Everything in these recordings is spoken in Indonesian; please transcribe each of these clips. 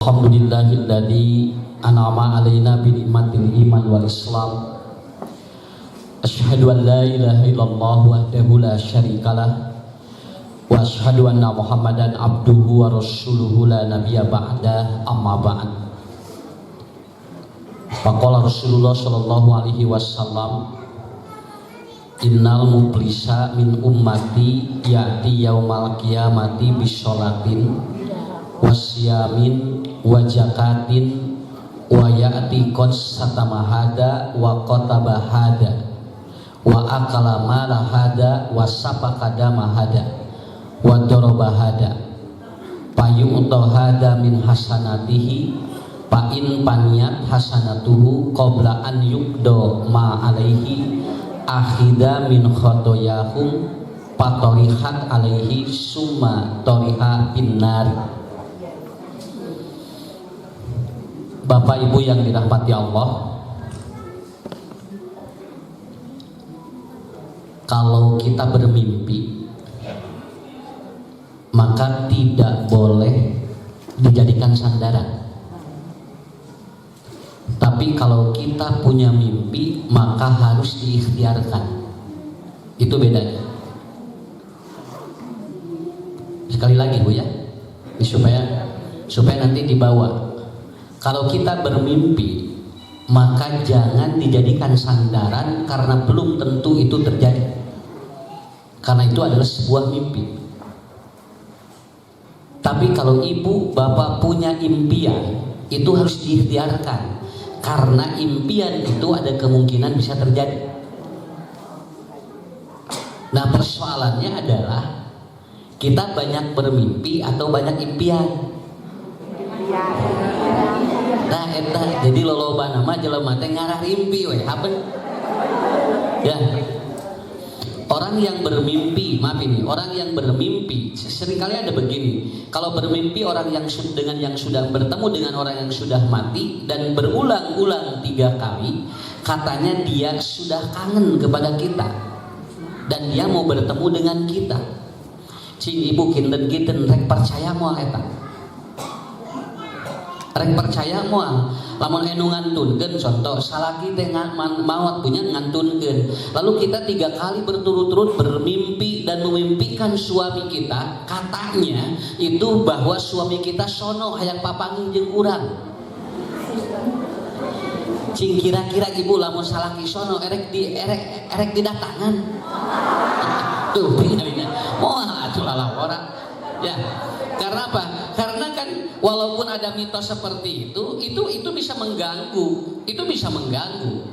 Alhamdulillahilladzi an'ama 'alaina bi ni'matil iman wal islam. Asyhadu an la ilaha illallah wahdahu la syarikalah wa asyhadu anna Muhammadan abduhu wa rasuluhu la nabiyya ba'da, amma ba'd. Faqala Rasulullah sallallahu alaihi wasallam, innal muflisa min ummati ya'ti yaumal qiyamati bisolatin wasyamin wa zakatin wa ya'ti qad satamahada wa qatabahada wa akala malahada wa sapakada mahada wa darabahada payu'tahada min hasanatihi pa in paniyat hasanatuhu qabla an yukdo ma alaihi akhida min khotoyahum patorihat alaihi summa toriha binnari. Bapak Ibu yang dirahmati Allah, kalau kita bermimpi maka tidak boleh dijadikan sandaran. Tapi kalau kita punya mimpi maka harus diikhtiarkan. Itu bedanya. Sekali lagi Bu ya, supaya nanti dibawa. Kalau kita bermimpi maka jangan dijadikan sandaran karena belum tentu itu terjadi. Karena itu adalah sebuah mimpi. Tapi kalau ibu bapak punya impian, itu harus diikhtiarkan. Karena impian itu ada kemungkinan bisa terjadi. Nah, persoalannya adalah kita banyak bermimpi atau banyak impian. Nah, jadi loloba nama jelema teh ngarah rimpi we, haben. Ya. Orang yang bermimpi, maaf ini, orang yang bermimpi seringkali ada begini. Kalau bermimpi orang yang dengan yang sudah bertemu dengan orang yang sudah mati dan berulang-ulang 3 kali, katanya dia sudah kangen kepada kita dan dia mau bertemu dengan kita. Cing ibu kinten rek percaya moal eta. Rek percaya moal lamun anu ngantunkeun contoh salaki teh maot punya ngantunkeun, lalu kita 3 kali berturut-turut bermimpi dan memimpikan suami kita, katanya itu bahwa suami kita sono hayang papanggih jeung urang. Cing kira-kira ibu lamun salaki sono erek didatangan tuh pindah moal atuh lalawara ya. Karena apa? Karena kan walaupun ada mitos seperti itu bisa mengganggu. Itu bisa mengganggu.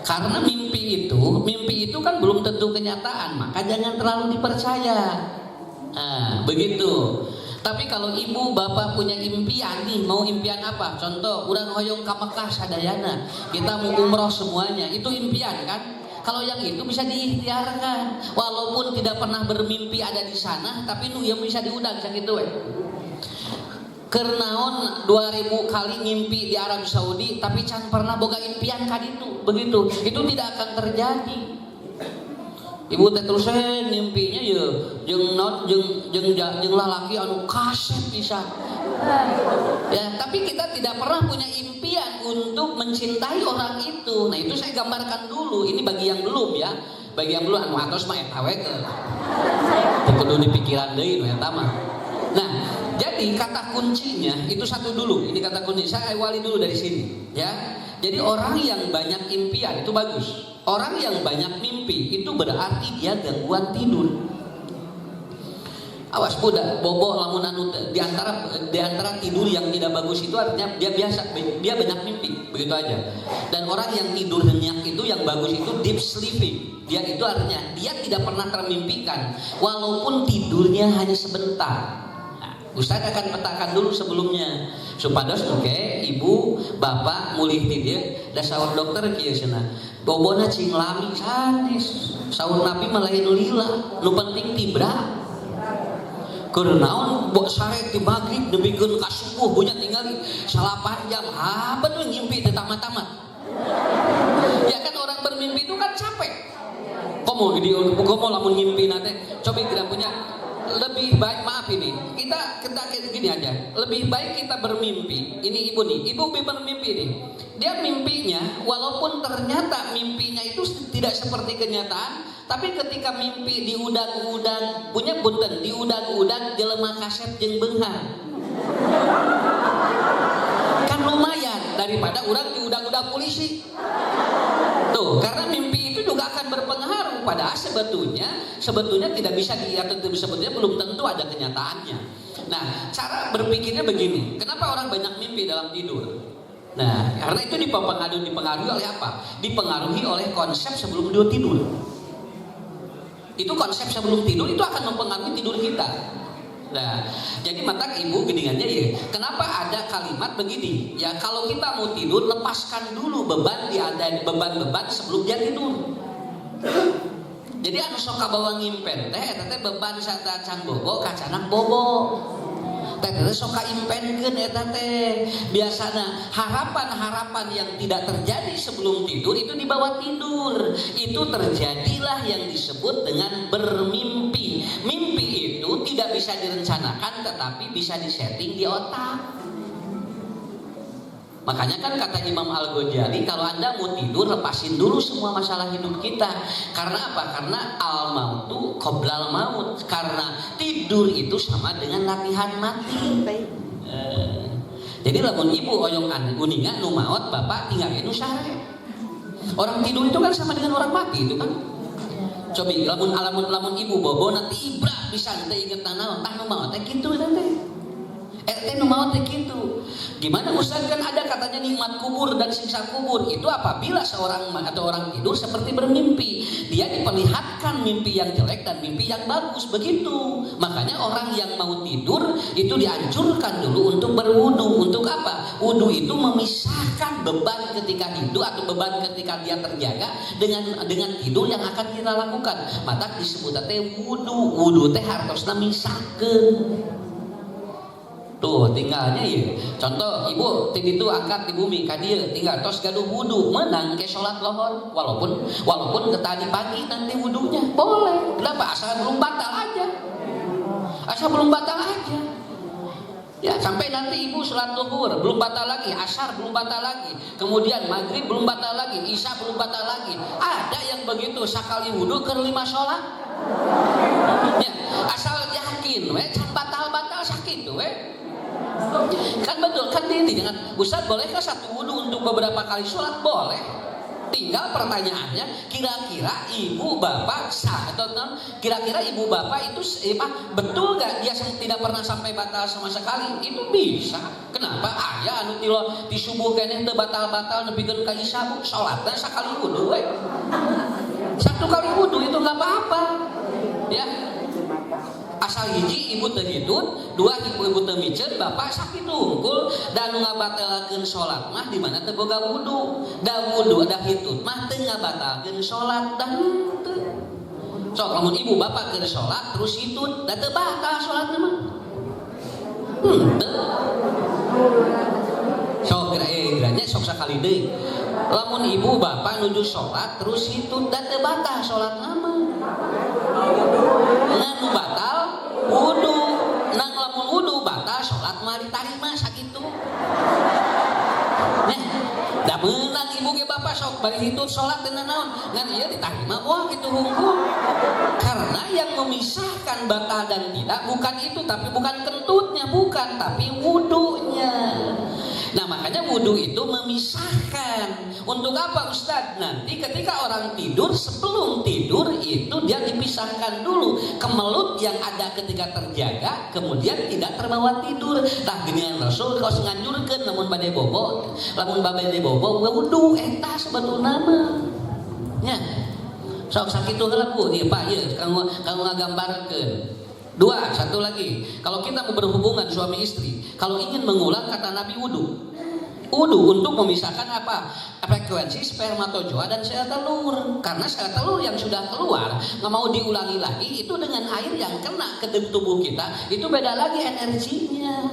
Karena mimpi itu kan belum tentu kenyataan, maka jangan terlalu dipercaya. Nah, begitu. Tapi kalau ibu bapak punya impian nih, mau impian apa? Contoh, urang hoyong ka Mekah sadayana, kita mau umroh semuanya, itu impian kan? Kalau yang itu bisa diikhtiarkan, walaupun tidak pernah bermimpi ada di sana, tapi nu yang bisa diundang gitu we. Kernaon 2000 kali ngimpi di Arab Saudi, tapi can pernah boga impian ka ditu, begitu. Itu tidak akan terjadi. Ibu teh terus ngimpinya ya jeung lalaki anu kasep pisan. Ya, tapi kita tidak pernah punya impian untuk mencintai orang itu. Nah, itu saya gambarkan dulu. Ini bagi yang belum ya. Bagi yang belum anu atos mah eta we kudu dipikiran deui nu eta mah. Nah, jadi kata kuncinya itu satu dulu. Ini kata kunci. Saya awali dulu dari sini, ya. Jadi orang yang banyak impian itu bagus. Orang yang banyak mimpi itu berarti dia gangguan tidur. Awas budak bobo lamun anu di antara tidur yang tidak bagus itu artinya dia banyak mimpi, begitu aja. Dan orang yang tidur nyenyak itu yang bagus itu deep sleeping. Dia itu artinya dia tidak pernah termimpikan walaupun tidurnya hanya sebentar. Ustaz akan petakan dulu sebelumnya supados ibu bapak mulih tidur da saur dokter kieu cenah bobona cing lami sanes saur nabi mah lain lila nu penting tibra keur naon bok sare di maghrib debikeun ka subuh punya tinggali 8 jam habeun we ngimpi teh tamat-tamat ya kan. Orang bermimpi itu kan capek komo lamun ngimpi nate coba tidak punya lebih baik, maaf ini, kita gini aja, lebih baik kita bermimpi. Ini ibu nih, ibu bermimpi nih. Dia mimpinya, walaupun ternyata mimpinya itu tidak seperti kenyataan, tapi ketika mimpi diudag-udag, punya punten, diudag-udag jelema kaset jeung beunghar. Kan lumayan daripada orang diudag-udag polisi. Tuh, karena mimpi itu juga akan berpengaruh. Padahal sebetulnya tidak bisa sebetulnya belum tentu ada kenyataannya. Nah, cara berpikirnya begini. Kenapa orang banyak mimpi dalam tidur? Nah, karena itu dipengaruhi oleh apa? Dipengaruhi oleh konsep sebelum dia tidur. Itu konsep sebelum tidur itu akan mempengaruhi tidur kita. Nah, jadi mata ibu geningannya ya. Kenapa ada kalimat begini? Ya kalau kita mau tidur, lepaskan dulu beban-beban sebelum dia tidur. Jadi anu sok kabawa ngimpen teh beban sata can bobo kacanak bobo. Teh sok kaimpenkeun eta teh. Biasana harapan-harapan yang tidak terjadi sebelum tidur itu dibawa tidur. Itu terjadilah yang disebut dengan bermimpi. Mimpi itu tidak bisa direncanakan tetapi bisa disetting di otak. Makanya kan kata Imam Al-Ghazali, kalau Anda mau tidur lepasin dulu semua masalah hidup kita. Karena apa? Karena al-mautu qoblal maut. Karena tidur itu sama dengan latihan mati. Jadi lamun ibu oyong uninga nu maot bapak tinggal nu sare. Orang tidur itu kan sama dengan orang mati itu kan. Coba lamun ibu bobo nanti ibra bisa teh inget naon tah nu maot teh kitu teh. Nu maot teh kitu. Gimana Ustaz, kan ada katanya nikmat kubur dan siksa kubur. Itu apabila seorang atau orang tidur seperti bermimpi. Dia diperlihatkan mimpi yang jelek dan mimpi yang bagus, begitu. Makanya orang yang mau tidur itu dianjurkan dulu untuk berwudu. Untuk apa? Wudu itu memisahkan beban ketika tidur atau beban ketika dia terjaga dengan tidur yang akan kita lakukan. Maka disebut teh wudu. Wudu teh hartosna misahkeun. Tuh tinggalnya ya. Contoh ibu tadi itu angkat di bumi kadia tinggal tos gaduh wudu menang ke sholat lohor walaupun ketadi pagi nanti wudunya boleh. Kenapa? Asal belum batal aja. Ya sampai nanti ibu sholat zuhur belum batal lagi, asar belum batal lagi, kemudian maghrib belum batal lagi, isya belum batal lagi. Ada yang begitu sekali wudu ke 5 sholat. Ya, asal yakin, can batal sakit tuh, kan betul kan ini jangan Ustaz bolehkah satu wudu untuk beberapa kali sholat? Boleh. Tinggal pertanyaannya, kira-kira ibu bapak kira-kira ibu bapak itu betul gak dia tidak pernah sampai batal sama sekali? Itu bisa. Kenapa? Aya anu di subuh keneh teu batal-batal nepikeun ka isya sholatnya sekali wudu satu kali wudu itu nggak apa-apa ya. Asal hiji ibu terhidut, dua ibu termicet, bapak sakit tungkul dan ngabatelakeun sholat mah di mana teu boga wudu. Da wudu da hitut mah teu ngabatalkeun sholat dan teu. Sok lamun ibu bapak keur sholat terus hitut da teu batal sholatna mah. Teu. Sok geranya sok sakali deui. Lamun ibu bapak nuju sholat terus hitut da teu batal sholatna mah. Nganu batal wudu, nang lamun wudu batal sholat mah ditarima sakitu. Nah, da meunang ibu ge bapak sok bari hitut sholat dengan naon, ngan ieu ditarima wah kitu hungkul. Karena yang memisahkan batal dan tidak bukan itu, tapi bukan kentutnya, bukan, tapi wudunya. Nah makanya wudu itu memisahkan. Untuk apa Ustadz? Nanti ketika orang tidur, sebelum tidur itu dia dipisahkan dulu kemelut yang ada ketika terjaga, kemudian tidak terbawa tidur. Tah ginian Rasul kau nganjurkeun lamun bade bobo, lamun bade bobo wudu eta sebetulna mah. Nya. Sok sakitu heula Bu, ieu Pak ieu kanggo ngagambarkeun. Dua, satu lagi. Kalau kita mau berhubungan suami istri, kalau ingin mengulang kata Nabi wudu. Wudu untuk memisahkan apa? Frekuensi spermatozoa dan sel telur. Karena sel telur yang sudah keluar nggak mau diulangi lagi, itu dengan air yang kena ke tubuh kita, itu beda lagi energinya.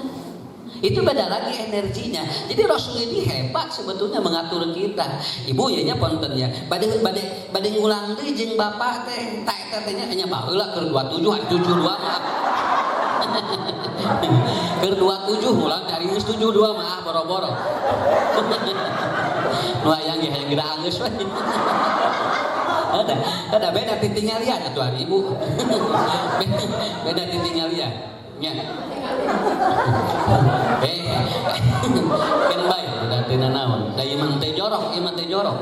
Itu beda lagi energinya. Jadi Rasul ini hebat sebetulnya mengatur kita. Ibu nya ponten ya. Bade ngulang deui jeung bapak teh. Tak eta teh nya baheula keur 27 72 mah. Keur 27 mulang dari geus 72 mah boro-boro. Nu hayang ge hayang geura geus we. Ada beda titinggalian atuh ibu. Beda titinggalian. Nya. Kan bae da teu naon. Da imam teh jorok, imam teh jorok.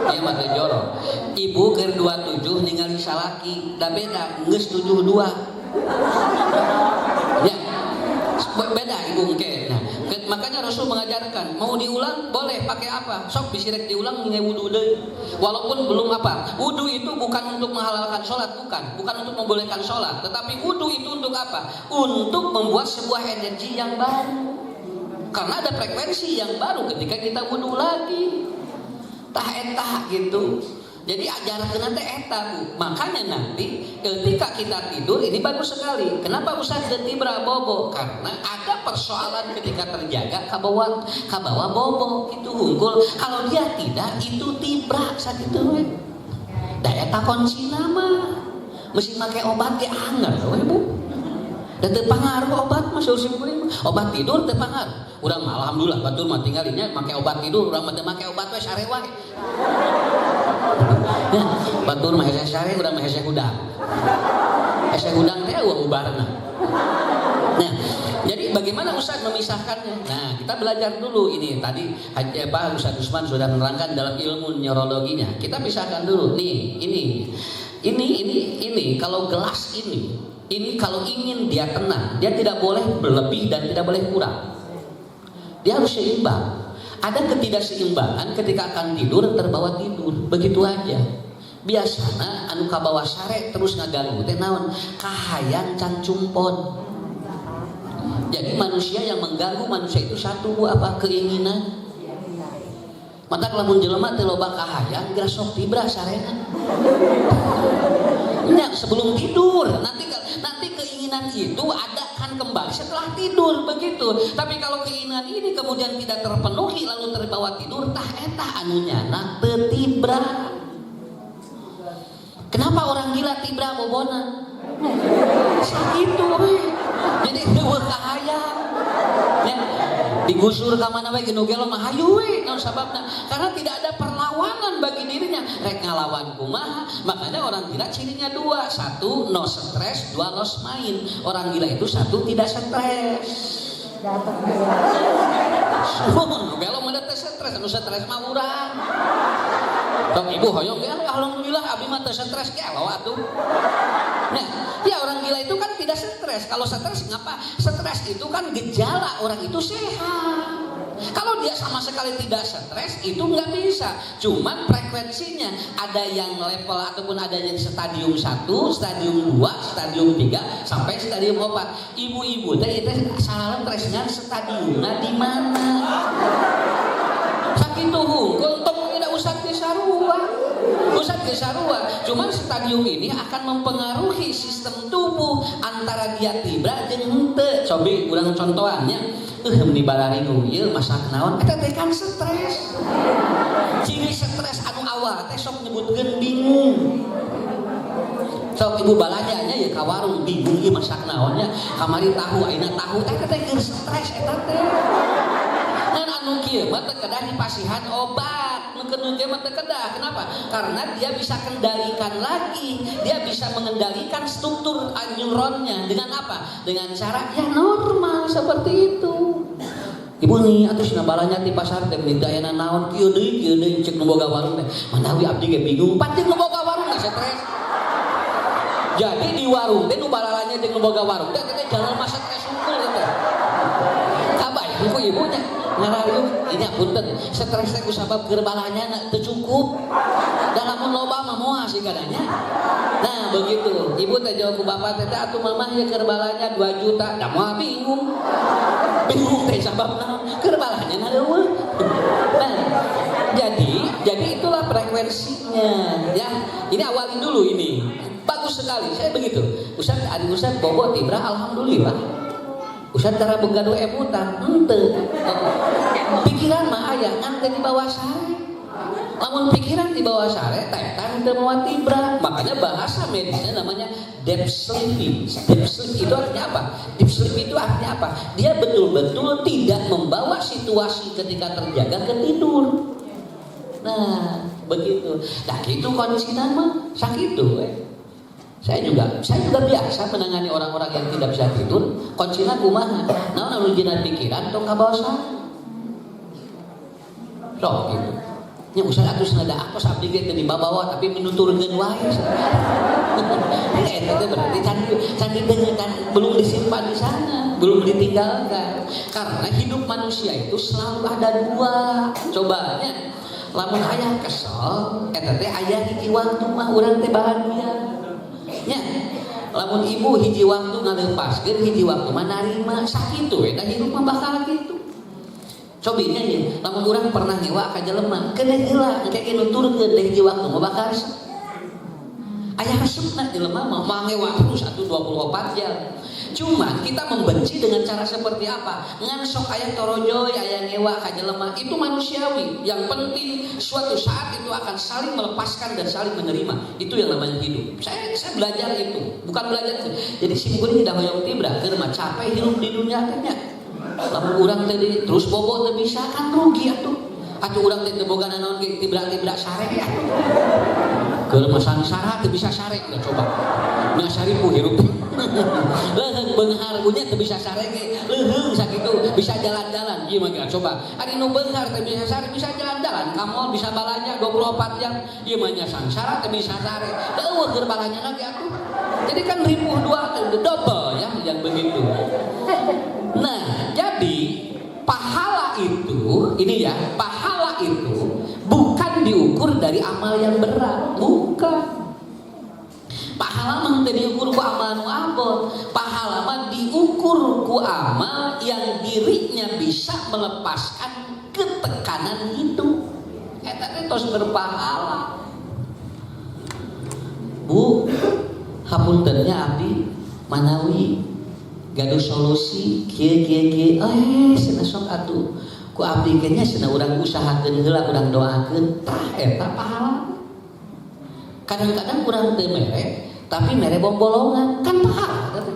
Imam teh jorok. Ibu keur 27 ningali salaki, da beda geus 72. Ya. Beda ibu engke. Nah, makanya Rasul mengajarkan, mau diulang boleh pakai apa? Sok bisirek diulang nge wudu deui. Walaupun belum apa? Wudu itu bukan untuk menghalalkan sholat, bukan untuk membolehkan sholat, tetapi wudu itu untuk apa? Untuk membuat sebuah energi yang baru. Karena ada frekuensi yang baru ketika kita wudu lagi. Tah etah gitu. Jadi ajarkeun teh eta Bu. Makanya nanti ketika kita tidur ini bagus sekali. Kenapa Ustaz tibra bobo? Karena ada persoalan ketika terjaga kabawa bobo itu hungkul. Kalau dia tidak itu tibra sakitu we. Da eta kuncina mah. Mesti make obat ge anggar we Bu. Dan teu pangaruh obat mah seueur kuring. Obat tidur teu pangaruh. Urang mah alhamdulillah batur mah tinggalnya make obat tidur, urang mah teu make obat we sare wae. Nah, batur mah hese sare urang mah hese hudang. Hese hudang teh ubarna. Nah, jadi bagaimana Ustaz memisahkannya? Nah, kita belajar dulu ini tadi Ustaz Usman sudah menerangkan dalam ilmu neurologinya. Kita pisahkan dulu. Nih, ini kalau gelas ini kalau ingin dia tenang, dia tidak boleh berlebih dan tidak boleh kurang. Dia harus seimbang. Ada ketidakseimbangan ketika akan tidur terbawa tidur, begitu aja. Biasana anu kabawa sare terus ngaganggu teh naon? Kahayang can cumpon. Jadi manusia yang mengganggu manusia itu satu apa? Keinginan. Mata lamun jelema teh loba kahayang geus sok tibra sarena. Nya sebelum tidur, nanti keinginan itu ada kan kembali setelah tidur begitu. Tapi kalau keinginan ini kemudian tidak terpenuhi lalu terbawa tidur, tah eta anu nyana teu tibra. Kenapa orang gila tibra bobona? Sakitu we. Jadi teu kahayang. Ya, digusur ka mana we genu gelo mah hayu we naon sababna? Karena tidak ada perlawanan bagi dirinya. Rek ngalawan kumaha? Makanya orang gila cirinya dua, satu no stres, dua los main. Orang gila itu satu tidak stres. Gelo mah teh stres, anu stres mah urang. Dok ibu hoyong ya alhamdulillah abi mah teu stres gelo atuh. Nah, ya orang gila itu kan tidak stres. Kalau stres ngapa? Stres itu kan gejala orang itu sehat. Kalau dia sama sekali tidak stres itu nggak bisa. Cuman frekuensinya ada yang level ataupun ada yang stadium 1, stadium 2, stadium 3 sampai stadium 4. Ibu-ibu teh itu salah stresnya stadiumnya di mana? Sakitu hungkul tong tidak usah disarua. Ustaz gesarua, cuman stadium ini akan mempengaruhi sistem tubuh antara dia tibra jeung henteu. Cobi urang contohannya, meni balaringu ieu masak naon? Eta teh kan stres. Ciri stres anu awal teh sok nyebutkeun bingung. Sok ibu balajanya ya ka warung bingung ieu masak naonnya, kamari tahu ayeuna tahu teh keur stres eta teh. Dan anu kieu mah teu kedah dipasihan obat. Nukeun mah teu kedah. Kenapa? Karena dia bisa kendalikan lagi. Dia bisa mengendalikan struktur neuronnya dengan apa? Dengan cara yang normal seperti itu. Ibu nih atuh cenah balanya di pasar teh minta aya naon kieu deui cek nu boga warung teh. Manawi abdi ge bingung, pati nu boga warung geus stres. Jadi di warung teh nu balalanya jeung nu boga warung teh jalan masa stres unggul teh. Kabayang ku ibunya ngarareum ini punten stres teh kusabab keur balanya teu cukup. Da lamun loba mah moal sih kadanya. Nah, begitu. Ibu teh jawab ku bapak teh atuh mamah ya keur balanya 2 juta. Da moal bingung. Bingung teh sababna keur balanya na leuweung. Nah, jadi itulah frekuensinya ya. Ini awalin dulu ini. Bagus sekali. Saya begitu. Ustaz bobo tibra alhamdulillah. Ustaz cara begadu emutan henteu. Pikiran mah aya ngan teh di bawah sare. Lamun pikiran di bawah sare, tetan teu moal tibra. Makanya bahasa medisnya namanya deep sleeping. Deep sleep itu artinya apa? Deep sleep itu artinya apa? Dia betul-betul tidak membawa situasi ketika terjaga ke tidur. Nah, begitu. Nah, itu kondisi nama sakit tuh. Saya juga biasa menangani orang-orang yang tidak bisa tidur. Kuncina kumaha? Naon anu dina pikiran tong ka bawah sare. Sok gitu. Nya usah atuh senada apa abdi ge teu dibawa tapi menuturkeun wae. Eta teh berarti candi belum disimpan di sana, belum ditinggalkan. Karena hidup manusia itu selalu ada dua. Cobanya lamun aya kesel, eta teh aya hiji waktu mah urang teh bahagia. Nya lamun ibu hiji waktu ngaleupaskeun, hiji waktu mah narima sakitu eta hidup mah bakal kitu. Cobinya ya, lamun urang pernah nyewa ka jelema, kena heula engke nuturkeun deh hiji waktu mah bakal aya resepna jelema mah ngewa terus 24 jam. Cuma kita membenci dengan cara seperti apa? Ngan sok aya torojoy, aya ngewa ka jelema, itu manusiawi. Yang penting suatu saat itu akan saling melepaskan dan saling menerima. Itu yang namanya hidup. Saya belajar itu, bukan belajar. Jadi simpulnya dah hoyong tibra, keur mah capek hidup di dunia teh nya. Lamun urang teh terus bobo teu bisa kan rugi atuh. Atuh urang teh teu boga naon ge tibra-tibra sare ya. Keur mah sangsara teu bisa sare da coba. Nya saripu hirup. Leheung beunghar punya teu bisa sare ge. Leheung sakitu bisa jalan-jalan. Ieu mah coba. Ari nu beunghar teu bisa sare bisa jalan-jalan, ka mall bisa balanja 24 jam. Ieu mah nya sangsara teu bisa sare. Eueuh keur balanja lagi atuh. Jadi kan ribuh dua double ya yang begitu. Nah, jadi pahala itu, ini ya, pahala itu bukan diukur dari amal yang berat, bukan. Pahala mah teu diukur ku amal nu abot, pahala mah diukur ku amal yang dirinya bisa melepaskan ketekanan hidup. Eta teh tos berpahala. Bu, hapuntennya abdi manawi gaduh solusi kieu cenah sok atuh ku abdi ge nya cenah urang usahakeun heula urang doakeun tah eta pahala. Kadang-kadang urang teu mere tapi mere bombolongan kan pahala teh.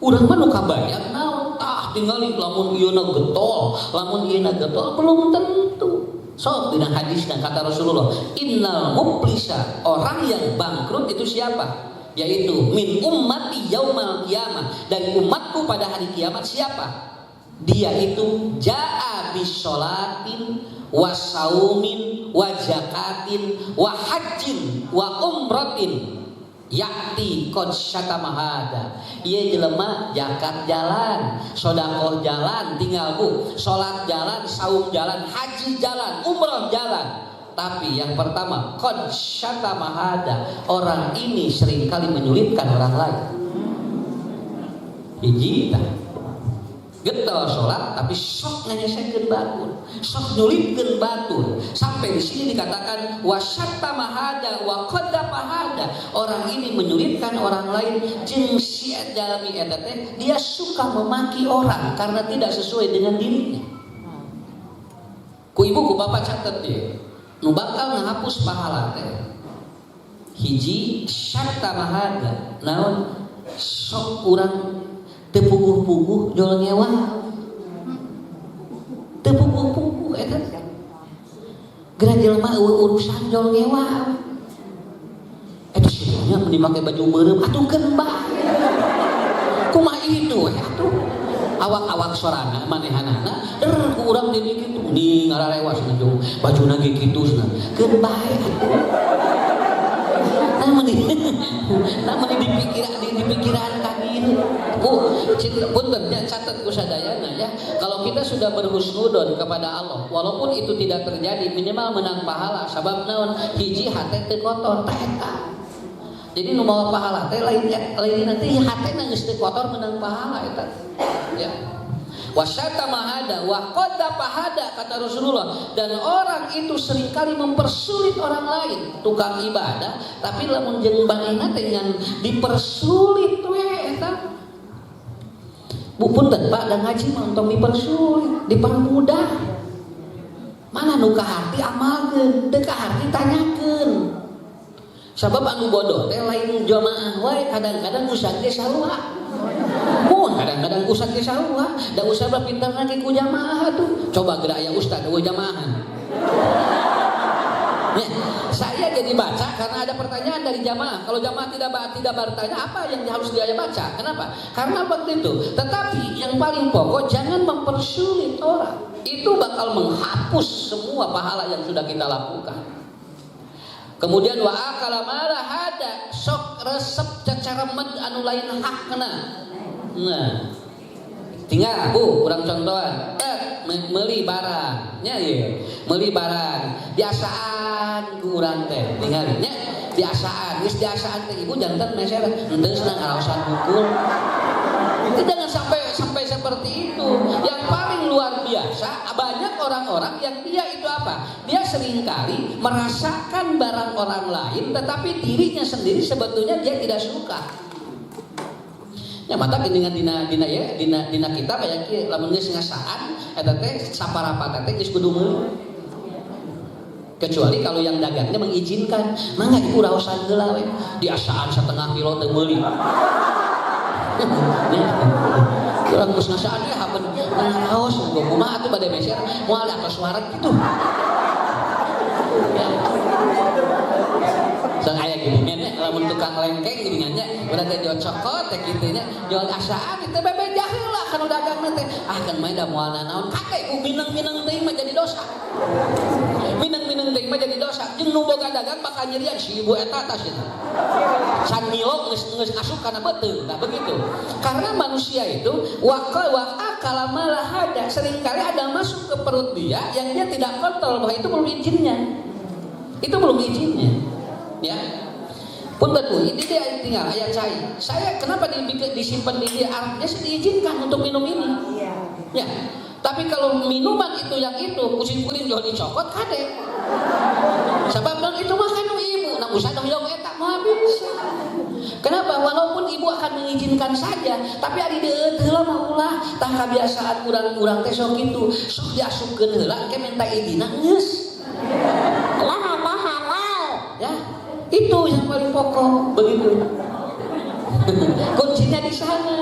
Urang mah nu kabayang naon tah tingali lamun ieuna getol belum tentu. Sok dina hadisna kata Rasulullah, innal muflisa, orang yang bangkrut itu siapa? Yaitu min ummati yaumal qiyamah, dari umatku pada hari kiamat siapa? Dia itu jaa bisolatin wa saumin wa zakatin wa hajjin wa umratin yakti qad syatamahada. Ieu jelema zakat jalan, sedekah jalan, tinggal bu, salat jalan, saum jalan, haji jalan, umrah jalan. Tapi yang pertama, qad syatamahada, orang ini seringkali menyulitkan orang lain. Hiji getol salat tapi sok nganyesekeun batur, sok nyulitkeun batur. Sampai di sini dikatakan wasyatamahada wa qadapahada, orang ini menyulitkan orang lain jeung si jalmi eta teh dia suka memaki orang karena tidak sesuai dengan dirinya. Ku ibu ku bapak catet ye. Nu bakal ngahapus pahala teh hiji syatamahada, naon sok urang teu puguh-puguh jual nyewa, teu puguh-puguh eta geura jelema urusan jual nyewa eta sia meni make baju beureum atukeun bae kumaha itu atuh awak-awak sorana manehanana ku urang jadi kitu ning ngararewas jeung bajuna ge kitu cenah keun bae namun di pikiran kami punten ya catat ku sadayana ya, kalau kita sudah berhusnudon kepada Allah walaupun itu tidak terjadi minimal menang pahala sabab naon hiji hate teu kotor tah eta. Jadi nu mawa pahala teh lain nanti hatena geus teu kotor menang pahala eta ya. Wasyatamahada wa qadapahada kata Rasulullah, dan orang itu seringkali mempersulit orang lain. Tukang ibadah tapi lamun jeung banina teh ngan dipersulit we eta. Bu punten Pak, da ngaji mah ontong dipersulit, dipermudah. Mana nu kaharti amalkeun, teu kaharti tanyakeun. Sabab anu bodoh teh lain jamaah wae, kadang-kadang usah ge sarua. Mun kadang-kadang usah ge sarua, da usah pintar lagi ku jamaah tuh. Coba geura aya ustad eueuh jamaahan. Ya, saya jadi baca karena ada pertanyaan dari jamaah. Kalau jamaah tidak bertanya, apa yang harus dia baca? Kenapa? Karena begitu. Tetapi yang paling pokok, jangan mempersulit orang. Itu bakal menghapus semua pahala yang sudah kita lakukan. Kemudian wa akala mala hada, sok resep cacaremed anu lain hakna. Nah, tinggal bu kurang contohan meuli barang nya ieu meuli barang biasaan ku urang teh tinggal nya biasaan geus biasaan teh ibu jantan meser henteu senang araosan bukul itu jangan sampai seperti itu. Yang paling luar biasa banyak orang-orang yang dia itu apa, dia seringkali merasakan barang orang lain tetapi dirinya sendiri sebetulnya dia tidak suka. Ya mata dengan dina kita kayak kieu lamun geus ngasaan eta teh saparapat teh geus kudu meuli. Kecuali kalau yang dagangnya mengizinkan, mangga ibu raosan heula we. Diasaan setengah kilo teu meuli. Urang geus ngasaan ge habeun raos gua kumaha atuh bade meser moal atos waret kitu. Sang aya geuningan nya lamun tukang lengkeng geuningannya urang teh jual cokot teh kitu nya jual asaan teh bebeja heula kana dagang teh kan main da moal naon kake ku mineng-mineng teh mah jadi dosa. Mineng-mineng teh mah jadi dosa. Jeung nu boga dagang bakal nyerian si ibu eta tas eta. Can milo geus asup kana beuteung. Nah begitu. Karena manusia itu wakala malah ada seringkali ada masuk ke perut dia yang dia tidak kontrol bahwa itu belum izinnya. Itu belum izinnya. Ya, punten bu, ini dia tinggal ayat saya kenapa disimpan di dia? Artinya saya diizinkan untuk minum ini. Ya, tapi kalau minuman itu yang itu kucing-kucing jual dicokot kade. Sebab dan itu makan ibu, nak usah dong yang etak mau bisa. Kenapa? Walaupun ibu akan mengizinkan saja, tapi ari deut heula mah ulah tah kabiasaan urang teh sok kitu, sok diasupkeun heula ke minta izin geus. Ya, itu yang paling pokok begitu. Kuncinya di sana.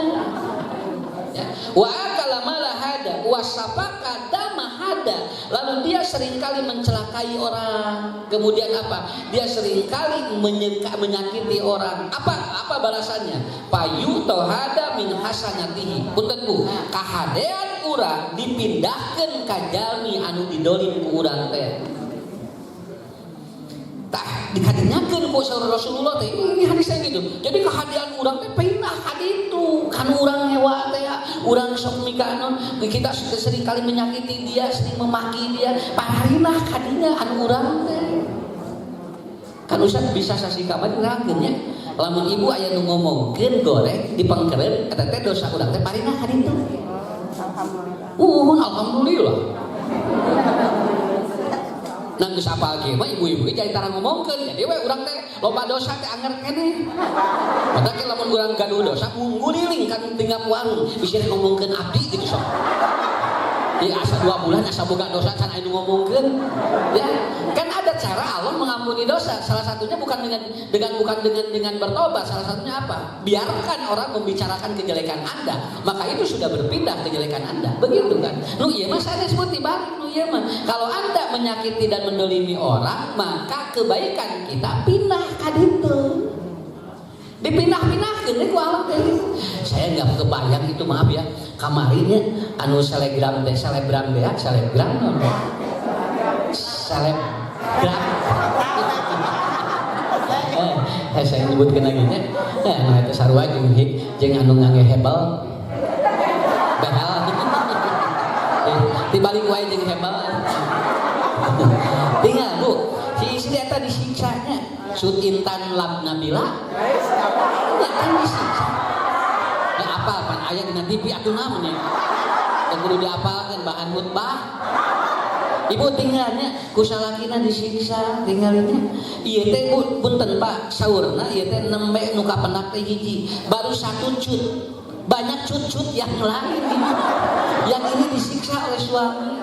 Ya. Wa akala mala hada wa sapaka dama hada. Lalu dia seringkali mencelakai orang. Kemudian apa? Dia seringkali menyakiti orang. Apa balasannya? Payu tohada min hasanatihi. Punten Bu, kahadean urang dipindahkeun ka jalmi anu didolim ku urang teh. Tak dikadinyakeun ku Rasulullah teh ini hadisnya gitu. Jadi kehadiran urang teh pindah ka ditu kan urang hewa teh urang sok mikanon kita sering kali menyakiti dia, sering memaki dia, pararinah kadinya anu urang teh. Kan Ustaz bisa sasi kamari ngerakeun nya. Lamun ibu aya nu ngomongkeun goreng dipengkereun eta teh dosa urang teh parinah ka ditu. Alhamdulillah. Alhamdulillah. Nang geus apal ge mah ibu-ibu ge jadi tarang ngomongkeun jadi we urang teh loba dosa teh anger keneh. Mata ke lamun urang gaduh dosa nguliling kan tinggal warung bisa ngomongkeun abdi gitu sok. Ya asa 2 bulan asa boga dosa can anu ngomongkeun. Ya, kan ada cara Allah mengampuni dosa. Salah satunya bukan dengan bertobat. Salah satunya apa? Biarkan orang membicarakan kejelekan Anda, maka itu sudah berpindah kejelekan Anda. Begitu kan? Nu ieu mah saya disebut dibalik nu ieu mah. Kalau Anda menyakiti dan mendolimi orang, maka kebaikan kita pindah ka ditu. Dipindah-pindahkeun ku Allah teh. Saya enggak kebayang itu, maaf ya. Kamarinya anu selebgram teh selebgram non. Selebgram. Saya nyebutkeun lagi nya. Nah eta sarua jeung anu ngangge hebel. Behel. Dibalik wae jeung hebel. Tinggal Bu, si istri eta disiksanya. Sud intan lab nabila ya kan disiksa ya apa kan ayat dina TV atuh naon ya yang kudu diapalkeun bahan khutbah ibu tinggalnya ku salakina disiksa tinggalnya ieu teh punten Pak saurna ieu teh nembe nu kapendak teh hiji baru 1 cut banyak cut-cut yang lain yang ini disiksa oleh suaminya.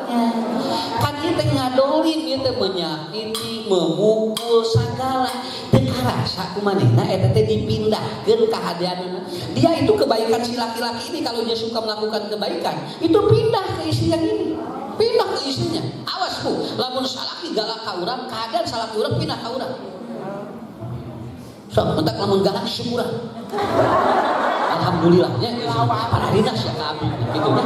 Kan itu ngadolin, itu menyakiti, memukul segala. Rasa kumanehna eta teh dipindahkeun ka hadiana. Dia itu kebaikan si laki-laki ini kalau dia suka melakukan kebaikan, itu pindah ke istri yang ini. Pindah ke istrinya. Awas Bu, lamun salaki galak ka urang, kahadean salaki urang pindah ka urang. Sok mentak lamun galak syukuran. Alhamdulillahnya para dinas ya kami gitu ya.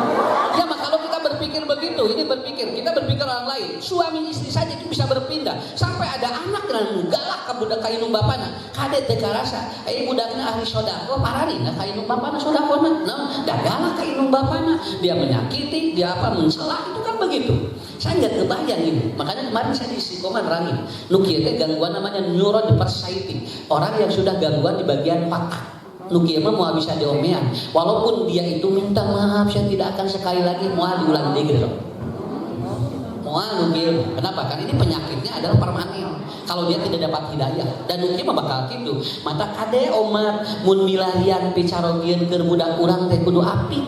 Ya maka kalau kita berpikir begitu, ini kita berpikir orang lain. Suami istri saja itu bisa berpindah. Sampai ada anak dan galak ke budak kainung bapana. Kade teu karasa. Budakna ahli sodako pararina kainung bapana sodakona. Nah, da galak kainung bapana. Dia menyakiti, dia mencela, itu kan begitu. Saya nggak kebayang ini. Makanya kemarin saya di Sikoman Rangi. Nukia teh gangguan namanya neurodeversity. Orang yang sudah gangguan di bagian otak. Nukia mah mau bisa diomean, walaupun dia itu minta maaf, saya tidak akan sekali lagi mau diulang lagi gitu. Mau Nukia, kenapa? Karena ini penyakitnya adalah permanen. Kalau dia tidak dapat hidayah, dan Nukia mah bakal gitu. Mata kade Omar mun milarian picarogieun keur budak urang teh kudu api.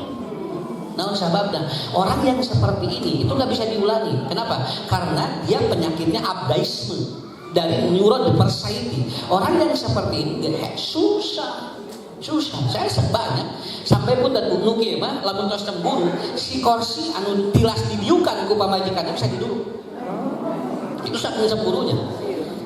Naon sababna? Orang yang seperti ini itu nggak bisa diulangi. Kenapa? Karena dia penyakitnya abdaisme dari neurodeversity. Orang yang seperti ini susah. Saya sebanyak sampai pun dan nuki mah lamun tos cemburu si kursi anu tilas didiukan ku pamajikannya bisa diduduk. Itu saking cemburunya.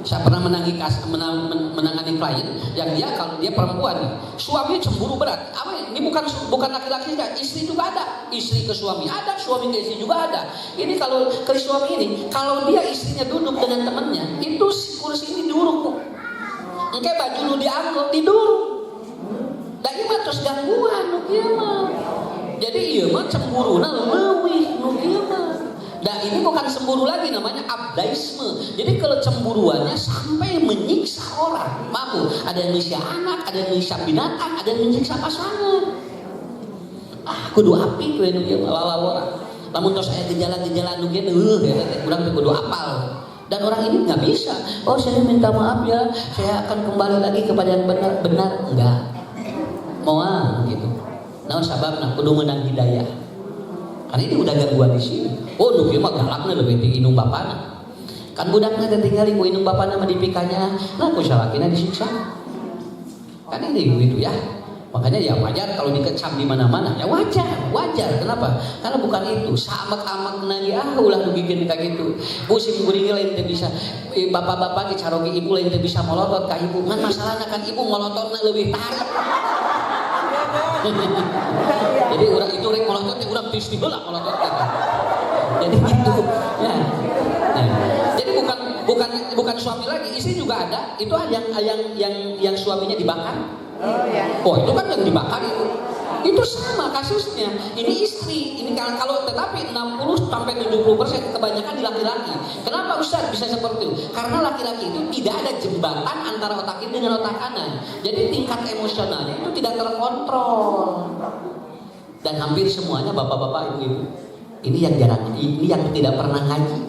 Saya pernah menangani klien yang dia kalau dia perempuan nih, suaminya cemburu berat. Apa ini bukan laki-laki saja, istri juga ada. Istri ke suami ada, suami ke istri juga ada. Ini kalau ke suami ini, kalau dia istrinya duduk dengan temannya, itu si kursi ini diuruk tuh. Engke baju lu diangkut diduruk. Da ieu mah tos gangguan nu kieu mah. Jadi ieu mah cemburuna leuwih nu kieu mah. Da ini bukan cemburu lagi, namanya abdaisme. Jadi kalau cemburuannya sampai menyiksa orang. Mampu, ada yang menyiksa anak, ada yang menyiksa binatang, ada yang menyiksa pasangan. Kudu api we nu kieu mah lalawara. Lamun tos aya gejala-gejala nu kieu urang teh kudu apal. Dan orang ini nggak bisa. Oh saya minta maaf ya, saya akan kembali lagi kepada yang benar. Enggak. Moal gitu. Nah sababna kudu menang hidayah. Karena ini udah gangguan di sini. Oh nu kieu mah galakna leuwih ti inung bapana. Kan budakna teh tinggali ku inung bapana mah dipikanya, nah ku salakina disiksa. Kan ini gitu ya. Makanya ya wajar kalau dikecam di mana-mana. Ya wajar. Kenapa? Karena bukan itu. Samak-amak nani ulah dugikeun ka kitu. Musim guring lain teh bisa bapak-bapak ge carogi ibu lain teh bisa molotot ka ibu. Ngan masalahna kan ibu molototna leuwih tarik. Jadi orang itu rek molotot teh urang tis dibelah molotot teh. Jadi gitu. Ya. Nah, jadi bukan suami lagi, istri juga ada. Itu ada yang suaminya dibakar. Oh itu kan yang dibakar itu sama kasusnya. Ini istri, ini kalau tetapi 60 sampai 70% kebanyakan di laki-laki. Kenapa Ustaz bisa seperti itu? Karena laki-laki itu tidak ada jembatan antara otak kiri dengan otak kanan. Jadi tingkat emosionalnya itu tidak terkontrol. Dan hampir semuanya bapak-bapak ibu-ibu ini yang jarang, ini yang tidak pernah ngaji.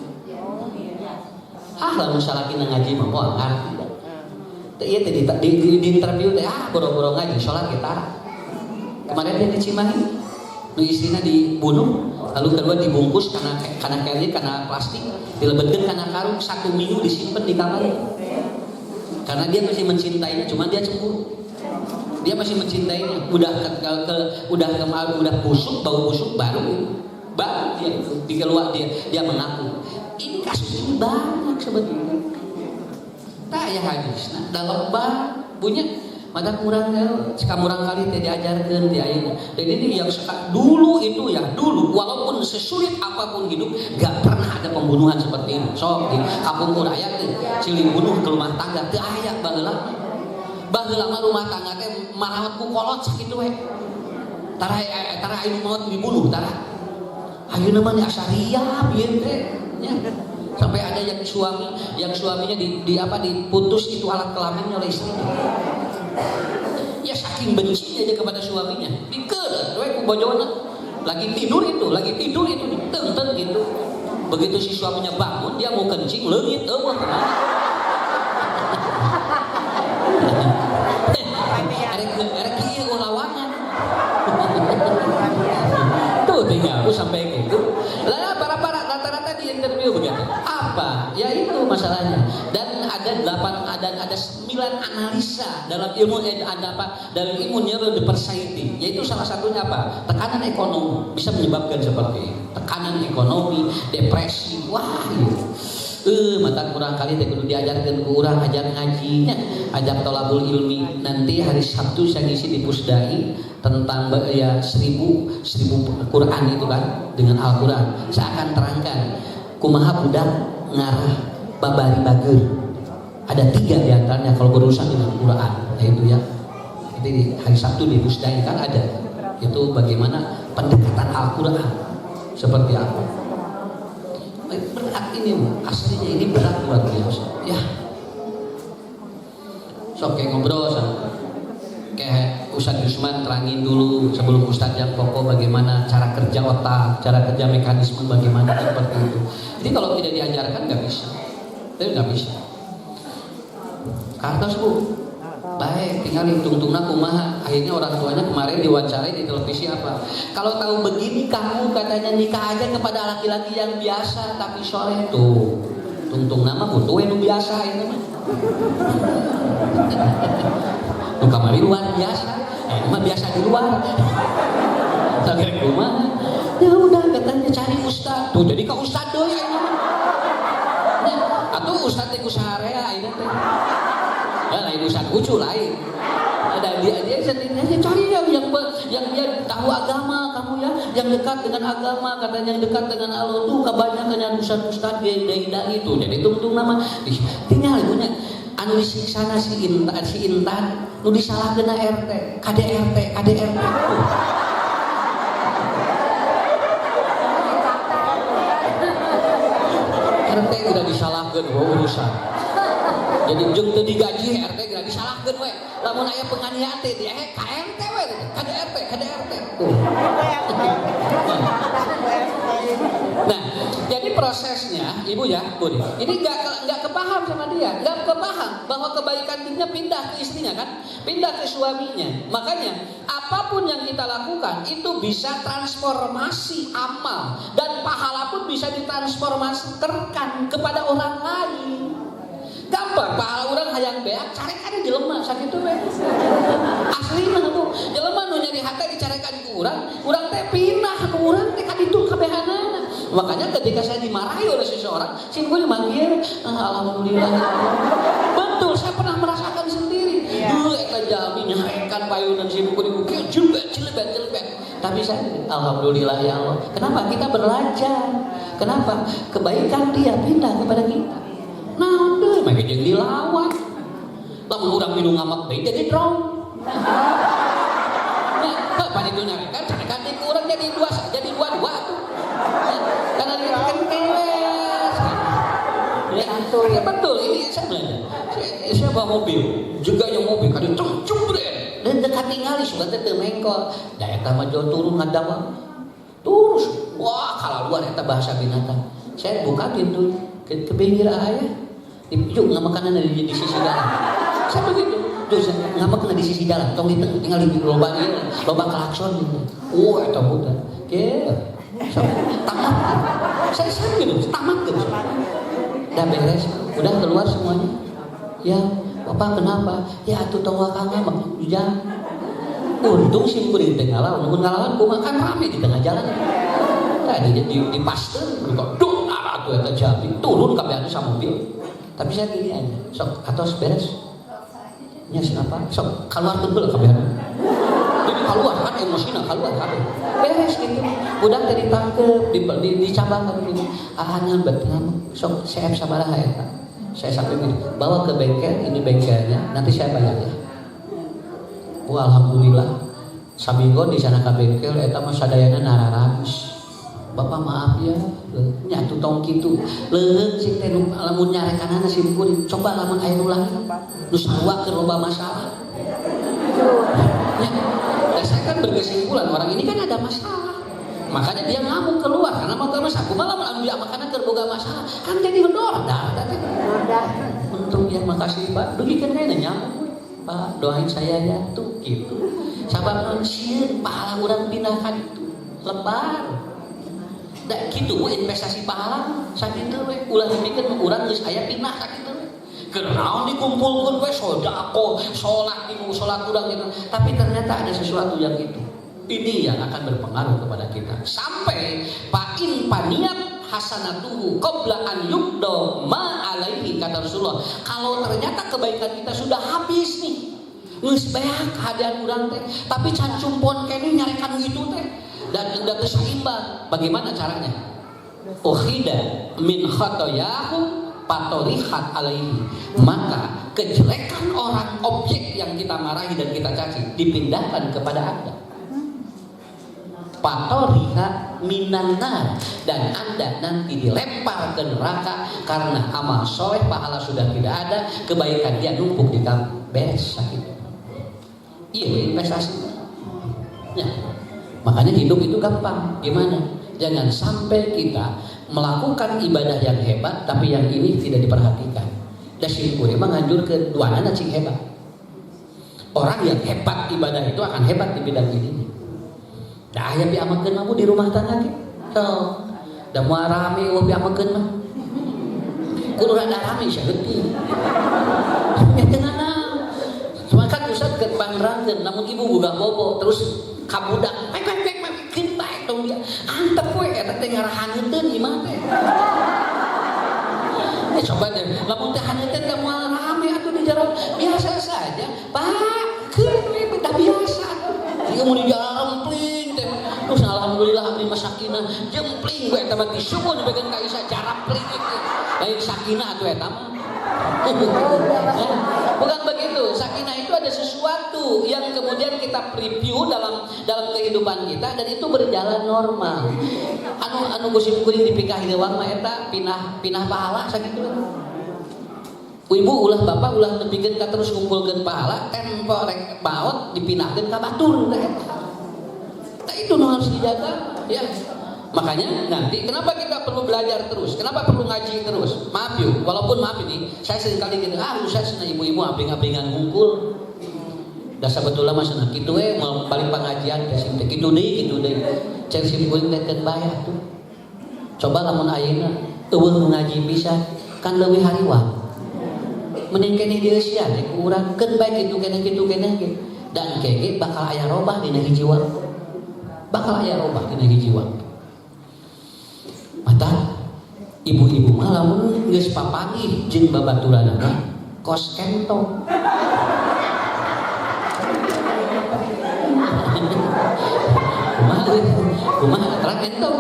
Lah masalah kita ngaji mah moal ngarti. Iya tadi di interview teh boro-boro ngaji sholat kita. Kemarin dia di Cimahi, nu istrina dibunuh, lalu kedua dibungkus karena plastik, dilebetkeun kana karung 1 minggu disimpan di kamar. Karena dia masih mencintainya, cuma dia cemburu. Dia masih mencintainya, udah busuk, bau busuk baru dia dikeluar dia mengaku. Ini kasus ini banyak sebetulnya. Tak ya hadis, dalam punya mata kurang sekamurang kali teh diajarkan di ayeuna. Jadi ini yang dulu itu ya dulu, walaupun sesulit apapun hidup, gak pernah ada pembunuhan seperti ini. So di kampung Kuraya teh cili bunuh ke rumah tangga teh aya baheula. Baheula mah rumah tangga teh marawat ku kolot sakitu we. Tara anu maut dibunuh tara. Ayeuna mah asa riap ieu teh. Sampai ada yang suaminya diputus itu alat kelaminnya oleh istrinya. Ya saking bencinya aja kepada suaminya. Dikeut we ku bojona. Lagi tidur itu ditenteng gitu. Begitu si suaminya bangun, dia mau kencing leungit eueuh kemana. Arek kieu lawangan. tinggal aku sampai gitu. Lah para rata-rata di interview begitu. Apa? Ya itu masalahnya. Dan ada 9 analisa dalam ilmu ada apa? Dalam ilmu neuropsychology, yaitu salah satunya apa? Tekanan ekonomi bisa menyebabkan seperti ini. Tekanan ekonomi, depresi, wah gitu. Mata kurang kali teh kudu diajarkeun ku urang, ajar ngajinya, ajar tolabul ilmi. Nanti hari Sabtu saya ngisi di Pusdai tentang ya 1000 Quran itu kan dengan Al-Quran. Saya akan terangkan kumaha budak ngarah babari bageur. Ada 3 diantaranya kalau berurusan dengan Quran, yaitu ya. Itu di hari Sabtu di Pusdai kan ada. Itu bagaimana pendekatan Al-Quran seperti apa. Berat ini, aslinya ini berat luar biasa. Ya, sok kayak ngobrol sama kayak Ustadz Yusman terangin dulu sebelum Ustadz yang pokok bagaimana cara kerja otak, cara kerja mekanisme bagaimana seperti itu. Jadi kalau tidak diajarkan nggak bisa, itu nggak bisa. Karena bu, baik tinggal hitung-hitungna kumaha. Akhirnya orang tuanya kemarin diwawancarai di televisi apa? Kalau tahu begini kamu katanya nikah aja kepada laki-laki yang biasa tapi soleh tuh. Tungtung nama butuh yang biasa ini mah. Tuh kamari luar biasa, mah biasa di luar. Tapi kumaha? Ya udah katanya cari ustad. Tuh jadi ke ustad doy ini mah. Atau ustad teh ku saharea ini teh. Ya lain ustad kucu lain. Ada dia sendiri aja cari yang dia tahu agama kamu ya, yang dekat dengan agama katanya yang dekat dengan Allah tuh kebanyakan yang ustad dai itu. Jadi tungtung nama tinggal ibunya anu di sana si Intan nu disalahkeun RT, KDRT. RT udah disalahkeun urusan. Jadi jeung teu digaji RT geus disalahkeun we. Lamun aya penganiayaan teh dia KRT we, KDRT. Nah, jadi prosesnya Ibu ya, Bun. Ini enggak kepaham sama dia, enggak kepaham bahwa kebaikan dirinya pindah ke istrinya kan, pindah ke suaminya. Makanya apapun yang kita lakukan itu bisa transformasi amal dan pahala pun bisa ditransformasikan kepada orang lain. Gampang, pahala orang hayang beak, carekan jelema sakitu we. Aslina tuh, jelema nu nyari hate dicarekan ku urang teh pindah ku urang teh ka ditu kabehanana. Makanya ketika saya dimarahi oleh seseorang, sing gue dimanggil, alhamdulillah. Betul, saya pernah merasakan sendiri. Eta jami nyarekan payunan si buku dibuki jelebet. Tapi saya alhamdulillah ya Allah. Kenapa? Kita belajar. Kenapa? Kebaikan dia pindah kepada kita. Nah, udah, mereka jadi dilawan. Lamun urang minum ngamak baik jadi drone. Nah, apa itu nyarekan? Carekan di kurang jadi dua tuh. Karena dia kan keles. Ya betul, ini saya belajar. Saya bawa mobil, juga yang mobil kadang cembret. Dan dekat ningali sudah teh mengkol. Da eta mah jauh turun ngadama. Terus, wah kalau luar eta bahasa binatang. Saya buka pintu ke pinggir ayah. Yuk ngamakan di sisi jalan. Saya begitu. Terus ngamakan di sisi jalan. Tong tinggal di loba klakson. Oh, eta buta. Ke. Tamat. Saya gitu, tamat gitu. Udah beres, udah keluar semuanya. Ya, Bapak kenapa? Ya atuh tong wakanga mah hujan. Untung sih kuring teh ngalawan, mun ngalawan kumaha kan rame di tengah jalan. Tadi di paster kok duh atuh eta jabi turun kabehana sa mobil. Tapi saya gini aja, sok atos beres. Nya siapa? Sok keluarkeun heula kabehana. Jadi keluar kan emosina keluar kabeh. Beres gitu. Budak tadi tangkep di cabang gitu. Ahanan betul. Sok CF sabaraha eta. Saya sampai gini, bawa ke bengkel, ini bengkelnya, nanti saya bayar ya. Wah, alhamdulillah. Saminggo di sana ke bengkel eta mah sadayana nararamis. Bapak maaf ya, nyatu tong kitu. Leung sing teh lamun nyarekanana simpun, coba lamun aya nu lain. Nu sarua keur loba masalah. Ya, saya kan berkesimpulan orang ini kan ada masalah. Makanya dia ngamuk keluar karena mau ke masalah. Kumaha lamun anu dia makanan keur boga masalah, kan jadi horda. Untung ya makasih Pak. Dugikeun kayaknya nyamuk. Pak, doain saya ya tuh gitu. Sabar non sieun pahala urang pindahkan itu. lebar. Da kitu investasi pahala sakitu we ulah dipikeun urang geus aya pinah sakitu we. Kenaon dikumpulkeun we sodako, salat ibu salat urang gitu. Tapi ternyata ada sesuatu yang itu. Ini yang akan berpengaruh kepada kita. Sampai fa'in paniat hasanatuhu qabla an yubda ma alaihi kata Rasulullah. Kalau ternyata kebaikan kita sudah habis nih. Geus beak hadian urang teh, tapi can cumpon kene nyarekan gitu teh. Dan tidak seimbang. Bagaimana caranya? Ukhida min khotoyahum patorihat alaihi. Maka kejelekan orang objek yang kita marahi dan kita caci dipindahkan kepada Anda. Patoriha minanar, dan Anda nanti dilempar ke neraka karena amal soleh pahala sudah tidak ada, kebaikan dia numpuk di kamu. Beres sakit. Iya investasi. Ya. Makanya hidup itu gampang. Gimana? Jangan sampai kita melakukan ibadah yang hebat tapi yang ini tidak diperhatikan. Da simkuring mah nganjurkeun duanana cing hebat. Orang yang hebat ibadah itu akan hebat di bidang ini. Da aya piamakeun mah di rumah tangga ge. Tuh. Da moal rame we piamakeun mah. Kudu rada rame sia leutik. Ya teu naon. Cuma kan Ustaz keur pangrangkeun namun ibu boga bobo terus kabudak pek baik dong dia antep we eta teh ngarahaneuteun imah teh. Coba deh lamun teh haneuteun da moal rame atuh di jero biasa saja Pak keun we da biasa ieu mun di jalan empling teh terus alhamdulillah abdi mah sakinah jempling we eta mah disumun bageun ka Isa jarapling itu lain sakinah atuh eta mah. Bukan begitu. Sakinah itu ada sesuatu yang kemudian kita preview dalam kehidupan kita dan itu berjalan normal. Anu gosip kuring dipikah leuwang mah eta pinah pahala sakitu. Ibu ulah bapak ulah nepikeun ka terus ngumpulkeun pahala tempo rek maot dipinahkeun ka batur teh eta. Nah, itu harus dijaga ya. Makanya nanti kenapa kita perlu belajar terus? Kenapa perlu ngaji terus? Maaf yuk, walaupun maaf ini, saya seringkali gitu, saya senang ibu-ibu abring-abringan ngumpul. Da sabetulna mah senang kitu we mau balik pengajian teh sim teh kitu deui. Cek sim kuring teh keun bae atuh. Coba lamun ayeuna eueuh ngaji pisan kan leuwih hariwang. Mending kene dieu sia teh ku urang keun bae kitu kene ge. Dan kege bakal aya robah dina hiji waktu. Bakal aya robah dina hiji waktu. Mata ibu-ibu mah lamun geus papagih jeung babaturanana kos entong. Kumaha terang entong.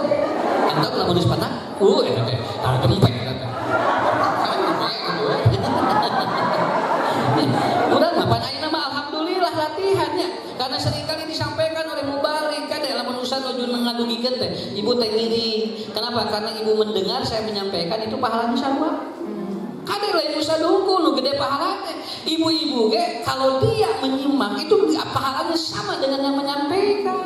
Entong lamun geus patah, eta teh tara tempek eta teh. Urang mah pan ayeuna mah alhamdulillah latihannya karena seringkali disampaikan oleh mubalik kade lamun ustaz nuju ngadugikeun teh ibu teh ngiri. Kenapa? Karena ibu mendengar saya menyampaikan itu pahalanya sama. Kade lain ustaz unggul nu gede pahala teh. Ibu-ibu ge kalau dia menyimak itu pahalanya sama dengan yang menyampaikan.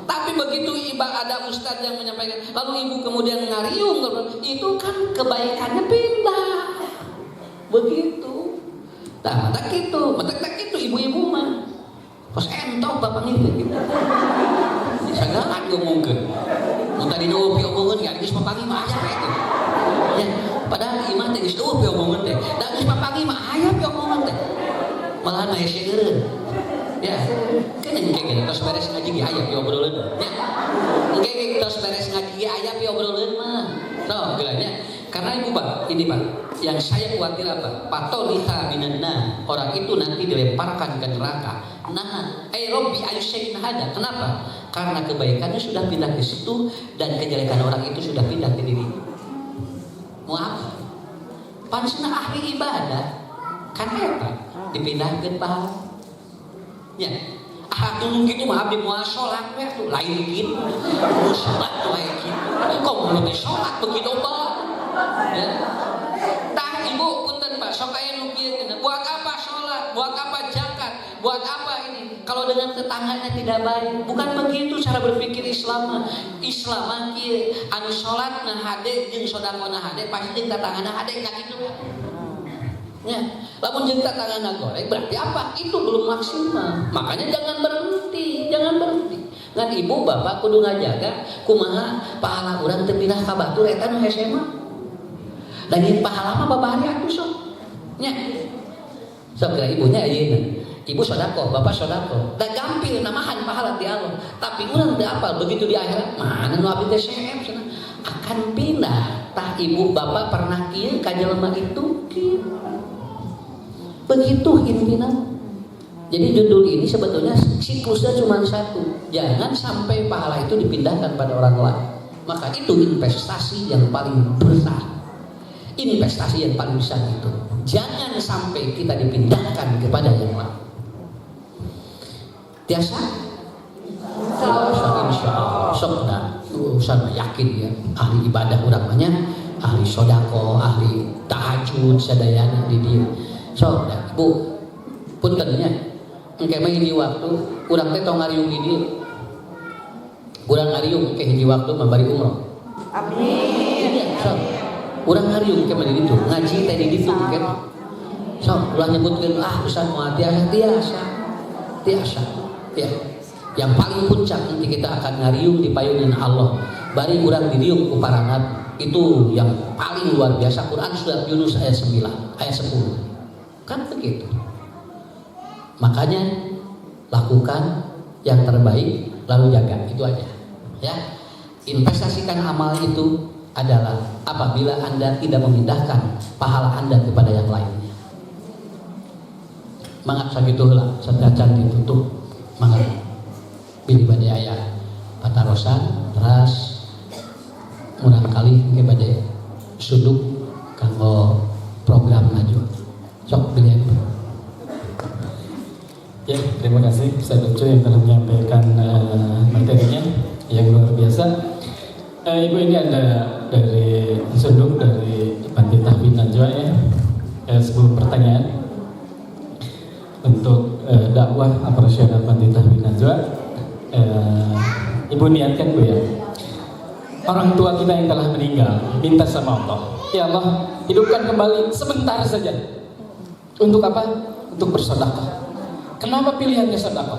Tapi begitu ada ustaz yang menyampaikan lalu ibu kemudian ngariung itu kan kebaikannya pindah. Begitu. Nah, tak gitu ibu-ibu mah. Pas entok bapak ngeukeun gitu. Sagala ngomongkeun. Mun tadi nu piongkeun ya geus papangi mah aya we. Ya, padahal imah teh geus piongkeun teh. Da geus papangi mah aya piongkeun teh. Malahan aya seueureun. Ya, kan engke tos beres ngaji ge aya piongkeun. Ya. Engke tos beres ngaji ge aya piongkeun mah. Noh, geulanya. Karena ibu Pak, ini Pak, yang saya khawatir apa? Patoliha minanna, orang itu nanti dilemparkan ke neraka. Nah, Robbi ayyusyain hada. Kenapa? Karena kebaikannya sudah pindah ke situ dan kejelekan orang itu sudah pindah ke diri. Mau apa? Pansina ahli ibadah, kan hebat, dipindahkan pahala. Ya, dulu gitu mah abdi moal sholat we tuh lain gitu, mau sholat tuh lain gitu. Kok mau lebih sholat begitu Pak? Ya. Tah ibu punten Pak, sok aya nu kieu buat apa sholat, buat apa zakat, buat apa ini? Kalau dengan tetangganya tidak baik, bukan begitu cara berpikir Islam. Islam kieu anu sholat na hade jeung sedekah na hade pasti jeung tetanggana hade nya kitu. Ya, lamun jeung tetanggana goreng berarti apa? Itu belum maksimal. Makanya jangan berhenti. Ngan ibu bapak kudu ngajaga kumaha pahala urang teu pindah ka batur eta nu hese mah. Da nyin pahala mah babari atuh sok. Nya. Sok ibunya ayeuna. Ibu sodako, bapak sodako. Da gampil namahan pahala ti Allah. Tapi urang teu apal begitu di akhirat mana nu abdi teh CM cenah akan pindah. Tah ibu bapak pernah kieu ka jelema itu kieu. Begitu intinya. Jadi judul ini sebetulnya siklusnya cuma satu. Jangan sampai pahala itu dipindahkan pada orang lain. Maka itu investasi yang paling besar. Investasi yang paling besar itu. Jangan sampai kita dipindahkan kepada yang lain. Tiasa? Insya Allah. Sok urusan yakin ya. Ahli ibadah uramanya, ahli sodako, ahli tahajud, sadayana di dia. Sok, ibu, puntennya. Engke mah hiji waktu urang teh tong ngariung di dieu. Urang ngariung ke hiji waktu mabari umroh. Amin. Sok. Urang ngariung ke mah di ditu, ngaji teh di ditu engke. Sok ulah nyebutkeun pesan moal tiasa. Ya. Yang paling puncak nanti kita akan ngariung di payungan Allah. Bari urang diriung ku para nabi. Itu yang paling luar biasa. Quran surat Yunus ayat 9, ayat 10. Kan begitu. Makanya lakukan yang terbaik lalu jaga, itu aja ya. Investasikan amal itu adalah apabila Anda tidak memindahkan pahala Anda kepada yang lainnya. Mangat sagitulah sadacan ditutup mangat bini bade aya patarosan teras murang kali ge bade suduk kanggo program maju sok dilihat. Ya, terima kasih Ustaz Ucu yang telah menyampaikan materinya yang luar biasa. Ibu ini ada dari Sunduk dari Panti Tahfidz Najwa ya. Sebuah pertanyaan untuk dakwah operasional Panti Tahfidz Najwa. Ibu niatkan Bu ya. Orang tua kita yang telah meninggal minta sama Allah, ya Allah hidupkan kembali sebentar saja. Untuk apa? Untuk bersedekah. Kenapa pilihannya sedekah?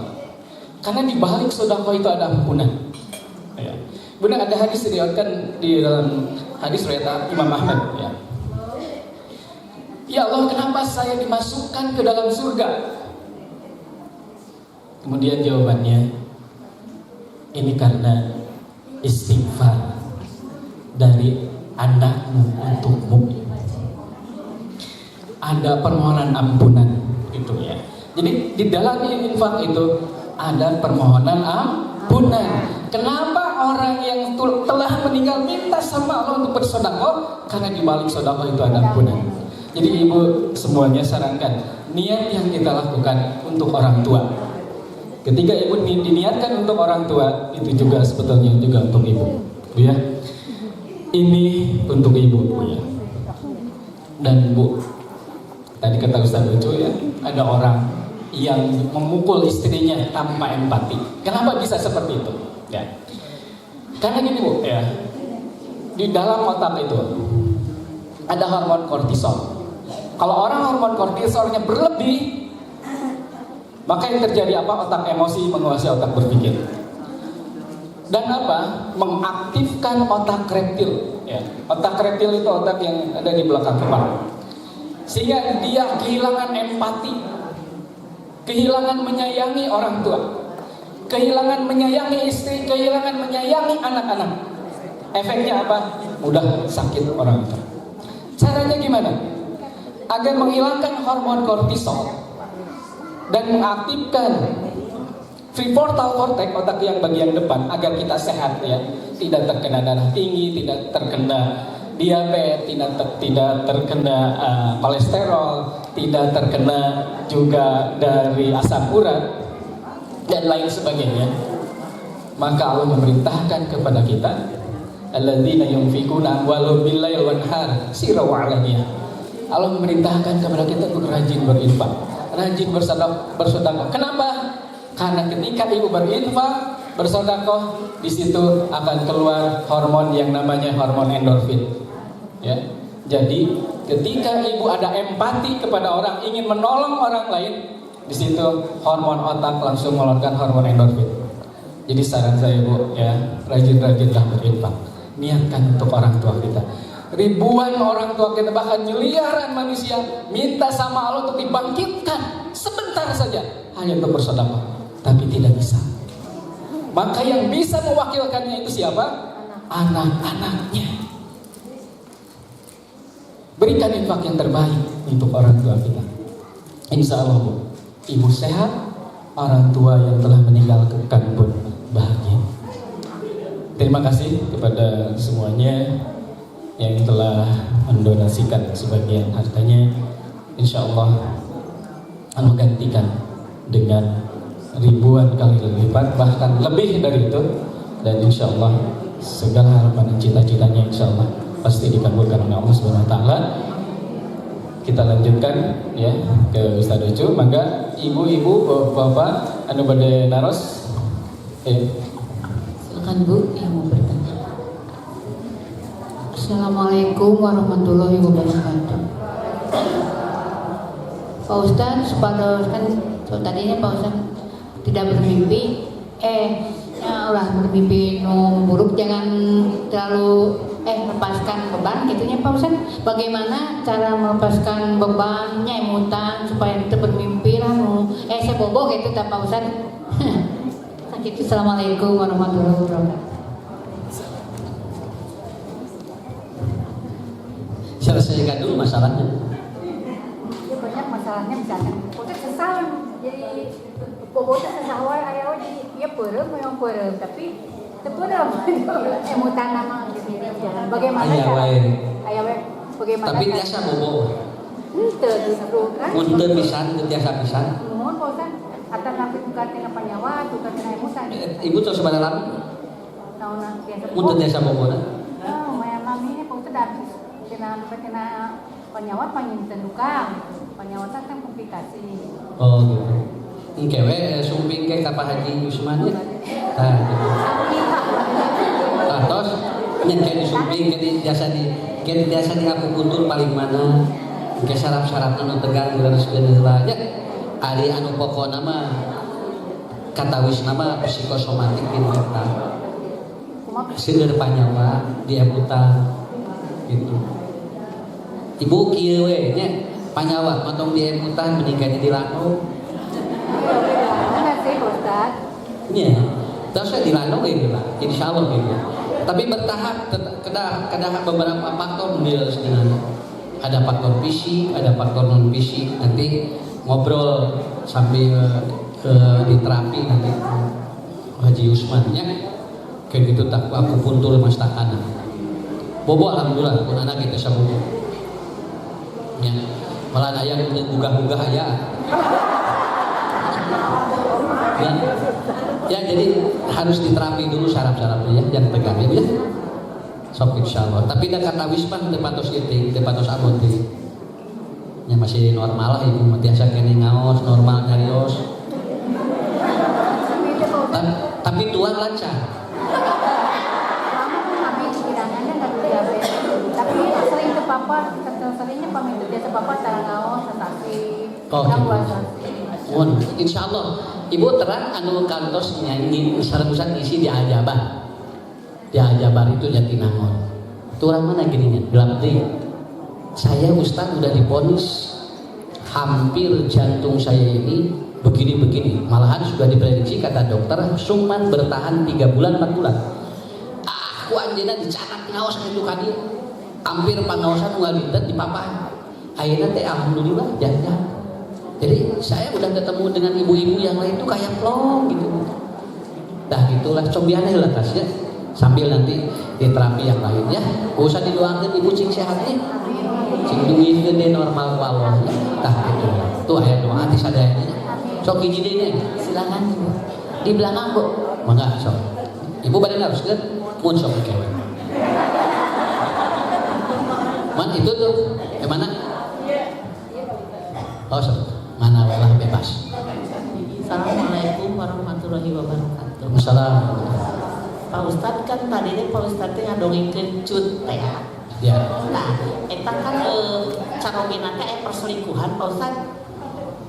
Karena di balik sedekah itu ada ampunan. Ya. Benar ada hadis diriwayatkan di dalam hadis riwayat Imam Ahmad. Ya. Ya Allah, kenapa saya dimasukkan ke dalam surga? Kemudian jawabannya, ini karena istighfar dari anakmu untukmu. Ada permohonan ampunan gitu ya. Jadi di dalam infak itu ada permohonan ampunan. Kenapa orang yang telah meninggal minta sama Allah untuk bersedekah? Karena di balik sedekah itu ada ampunan. Jadi ibu semuanya sarankan niat yang kita lakukan untuk orang tua. Ketika ibu diniatkan untuk orang tua, itu juga sebetulnya juga untuk ibu, Bu ya. Ini untuk ibu, Bu ya. Dan Bu, tadi kata Ustaz Ucu ya, ada orang yang memukul istrinya tanpa empati. Kenapa bisa seperti itu? Ya. Karena gini Bu, ya. Di dalam otak itu ada hormon kortisol. Kalau orang hormon kortisolnya berlebih, maka yang terjadi apa? Otak emosi menguasai otak berpikir. Dan apa? Mengaktifkan otak reptil. Ya. Otak reptil itu otak yang ada di belakang kepala. Sehingga dia kehilangan empati, kehilangan menyayangi orang tua, kehilangan menyayangi istri, kehilangan menyayangi anak-anak. Efeknya apa? Mudah sakit orang itu. Caranya gimana? Agar menghilangkan hormon kortisol dan mengaktifkan prefrontal cortex, otak yang bagian depan, agar kita sehat ya, tidak terkena darah tinggi, tidak terkena diabetes, tidak terkena kolesterol, tidak terkena juga dari asam urat dan lain sebagainya. Maka Allah memerintahkan kepada kita, alladzina yunfikuna amwalahum bil-laili wan-nahar sirran wa 'alaniyah. Allah memerintahkan kepada kita untuk rajin berinfak, rajin bersedekah. Kenapa? Karena ketika ibu berinfak, bersedekah, di situ akan keluar hormon yang namanya hormon endorfin. Ya. Jadi ketika ibu ada empati kepada orang, ingin menolong orang lain, di situ hormon otak langsung mengeluarkan hormon endorfin. Jadi saran saya Bu, ya rajin-rajinlah berinfak. Niatkan untuk orang tua kita. Ribuan orang tua kita, bahkan miliaran manusia minta sama Allah untuk dibangkitkan sebentar saja hanya untuk bersedekah, tapi tidak bisa. Maka yang bisa mewakilkannya itu siapa? Anak-anaknya. Berikan infak yang terbaik untuk orang tua kita. Insya Allah Bu, ibu sehat, orang tua yang telah meninggalkan pun bahagia. Terima kasih kepada semuanya yang telah mendonasikan sebagian hartanya. Insya Allah Allah gantikan dengan ribuan kali lipat, bahkan lebih dari itu. Dan insya Allah segala harapan dan cita-citanya insya Allah pasti dikabulkan oleh Allah Subhanahu Wa Taala. Kita lanjutkan ya ke Ustaz Ucu. Maka ibu-ibu, bapak, anu bade naros. Silakan Bu yang mau bertanya. Assalamualaikum warahmatullahi wabarakatuh. Pak Ustadz, pada kan tadinya Pak Ustadz tidak bermimpi, ulah bermimpi buruk, jangan terlalu lepaskan beban gitunya Pak Ustadz. Bagaimana cara melepaskan bebannya emutan supaya kita bermimpi lah sebobo gitu tak Pak Ustadz. Gitu. Assalamualaikum warahmatullahi wabarakatuh. Selesaikan dulu masalahnya. Ya banyak masalahnya, misalkan kita sesal, jadi bobotnya sesal ayah jadi ya perem memang perem, tapi terperem emutan nama gitu. Bagaimana bagaimana tapi biasa bobo itu justru kan mundur pisan biasa pisan mohon bosan atau nabi bukan tina panyawa bukan tina emutan ibu tuh sebenarnya lama tahun biasa mundur biasa bobo lumayan lama ini pak Ustadz habis tina panyawa panjinten duka panyawa kan komplikasi. Oh gitu. Kewe sumping ke Pak Haji Yusman ya. Tah gitu. Terus nyen disumping ke biasa di aku kuntur paling mana ke syarat-syarat anu tegang geus heula nya. Ari anu pokona mah katawis nama psikosomatik gitu eta. Seueur panyawa di emutan gitu. Ibu kieu we nya panyawa motong di emutan meninggalnya di lanung. Mana sih Ustaz? Iya, terus saya dilandung gitu lah, insya Allah gitu. Tapi bertahap, kedah beberapa faktor harus dengan ada faktor fisik, ada faktor non fisik. Nanti ngobrol sambil di terapi nanti Haji Usman ya, kayak gitu tak aku puntul mas takana. Bobo alhamdulillah, pun anak kita sabobo. Ya, malah ayah gugah-gugah ya. Ya jadi harus diterapi dulu syarat-syaratnya ya, jangan tegang ya. Sok insyaallah. Tapi dah kata wisman tepatos ieu tepatos abot teh. Ya masih normal lah ibu biasa kene ngaos normal nyarios. Tapi tuan lancar. Kami pikirannya nggak diabetes. Tapi sering kepapar, seringnya pamit biasa papa cara ngaos stasi. Insya Allah ibu terang anu kantos nyanyi sareng-sareng isi di Ajabar. Di Ajabar itu Jatinangor. Itu orang mana gininya? Gelap deh. Saya Ustaz udah divonis hampir jantung saya ini begini-begini. Malahan sudah diprediksi kata dokter cuman bertahan 3 bulan 4 bulan. Aku anjeunna dicatat ngaos itu kadi. Hampir pangaosan ngalitet di papa. Ayeuna teh alhamdulillah jangan. Jadi saya udah ketemu dengan ibu-ibu yang lain tuh kayak plong gitu. Dah gitulah cobiannya lah kasih sambil nanti di terapi yang lain ya. Gak usah didoakan ibu cing sehat nih. Cing duit gede normal walon ya. Dah gitu. Tuh aya doa hati sadayanya. Sok hiji deui nih. Silakan Ibu. Di belakang Bu. Mangga sok. Ibu badan harus kan mun sok kewe. Man itu tuh mana? Oh sok. Mana walah bebas. Assalamualaikum warahmatullahi wabarakatuh. Waalaikumsalam. Pak Ustadz kan tadi Pak Ustadz ngadongengkeun cut teh. Ya. Nah, eta kan carogina teh perselingkuhan Pak Ustadz.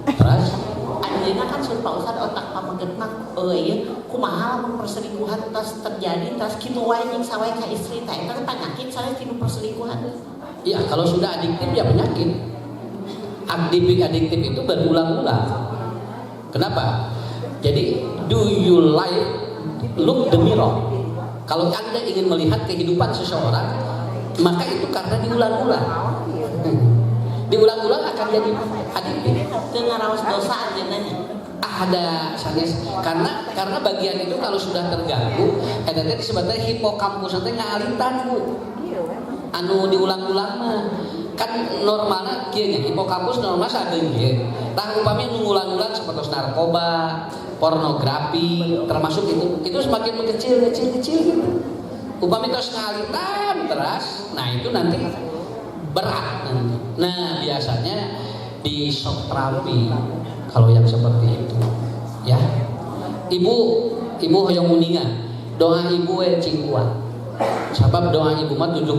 Terus Anu Ayeuna kan sur Pak Ustad otak pamagetna ieu kumaha lamun perselingkuhan tas terjadi tas kitu wae jeung sawae ka istri teh eta penyakit saya tinu perselingkuhan. Iya, kalau sudah adiktif ya penyakit. Adiktif itu berulang-ulang. Kenapa? Jadi do you look the mirror. Kalau Anda ingin melihat kehidupan seseorang, maka itu karena diulang-ulang. Diulang-ulang akan jadi adiktif. Teu ngaraos dosa ajeuna nya. Ada sanes karena bagian itu kalau sudah terganggu, eta teh disebutna hipokampus teh ngalitan Bu. Anu diulang-ulang mah kan normalnya kieu nya hipokampus normal sadeung ge. Tah upami nu ngulang-ulang sapertos narkoba, pornografi, termasuk itu semakin mengecil gitu. Upami terus ngalitan terus, nah itu nanti berat nanti. Nah biasanya di shock terapi kalau yang seperti itu, ya. Ibu hoyong uningan, doa ibu cing kuat. Sebab doa ibu mah 70%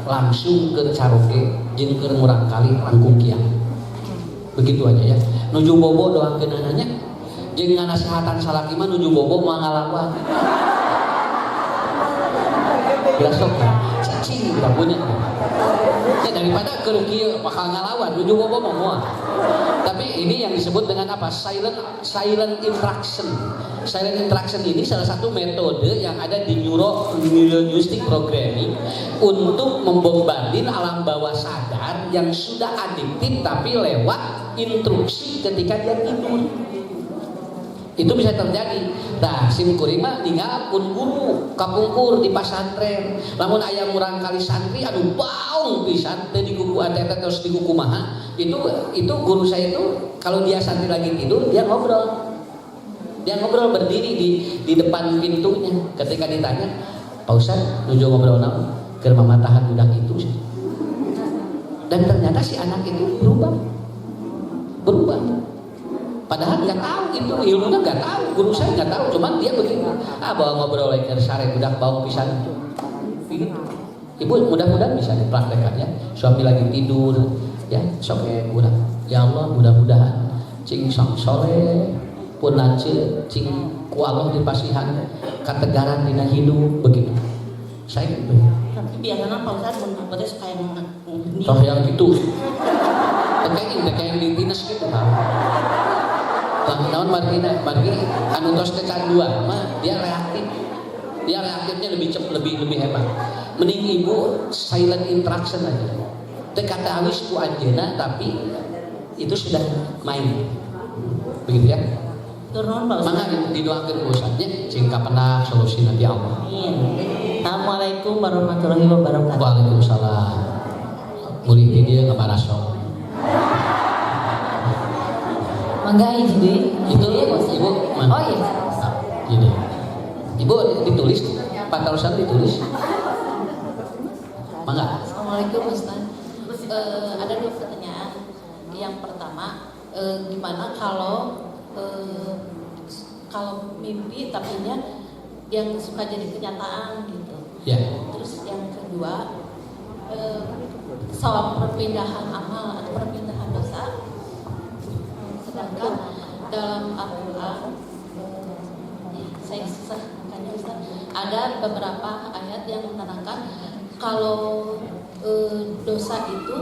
langsung ke caroge jeung keur murang kali langkung kiam. Begitu aja ya. Nuju bobo doakeun ananya jeung nganasehatan salaki mah nuju bobo moal ngalawan. Besok cicing udah punya. Ya daripada keur kieu bakal ngalawan nuju bobo mah moal. Tapi ini yang disebut dengan apa? Silent interaction. Silent interaction ini salah satu metode yang ada di neurolinguistic programming untuk membombardir alam bawah sadar yang sudah adiktif tapi lewat instruksi ketika dia tidur. Itu bisa terjadi. Nah, sim kuring mah ninggalkeun guru kapungkur di pasantren. Lamun aya murang kali santri anu baung pisan teh di kuku eta terus di kuku maha. Itu guru saya itu kalau dia santri lagi tidur dia ngobrol. Dia ngobrol berdiri di depan pintunya. Ketika ditanya, Pak Ustad, nuju ngobrol naon? Keur mamatahan budak itu. Dan ternyata si anak itu berubah. Padahal nggak tahu itu ilmunya nggak tahu, guru saya nggak tahu, cuman dia begitu. Bawa ngobrol lagi sare budak bau pisan. Begitu. Ibu mudah-mudahan bisa dipraktekkan ya. Suami lagi tidur, ya sok budak. Ya Allah mudah-mudahan cing sang soleh pun lanceuk cing ku Allah dipasihan kategaran dina hidup begitu. Saya gitu. Tapi biasanya Pak Ustad mun beres kayak Toh yang gitu. Kayak di dinas gitu kan. Naon margi anu tos kecanduan mah dia reaktif. Dia reaktifnya lebih hebat. Mending ibu silent interaction aja. Teu kata awis ku anjeunna tapi itu sudah main. Begitu ya. Turun Pak Ustad. Mangga didoakeun ku Ustadnya cing kapendak solusi nanti Allah. Amin. Assalamualaikum warahmatullahi wabarakatuh. Waalaikumsalam. Murid dia ngabarasok. Mangga hiji Itu ibu mana? Oh iya. Gini. Ibu ditulis, Pak Tarusan ditulis. Mangga. Assalamualaikum Ustaz. Ada dua pertanyaan. Yang pertama, gimana kalau mimpi tapinya yang suka jadi kenyataan gitu. Ya. Terus yang kedua, soal perpindahan amal atau perpindahan dosa. Sedangkan dalam Al-Quran, saya susah makanya Ustaz, ada beberapa ayat yang menerangkan kalau dosa itu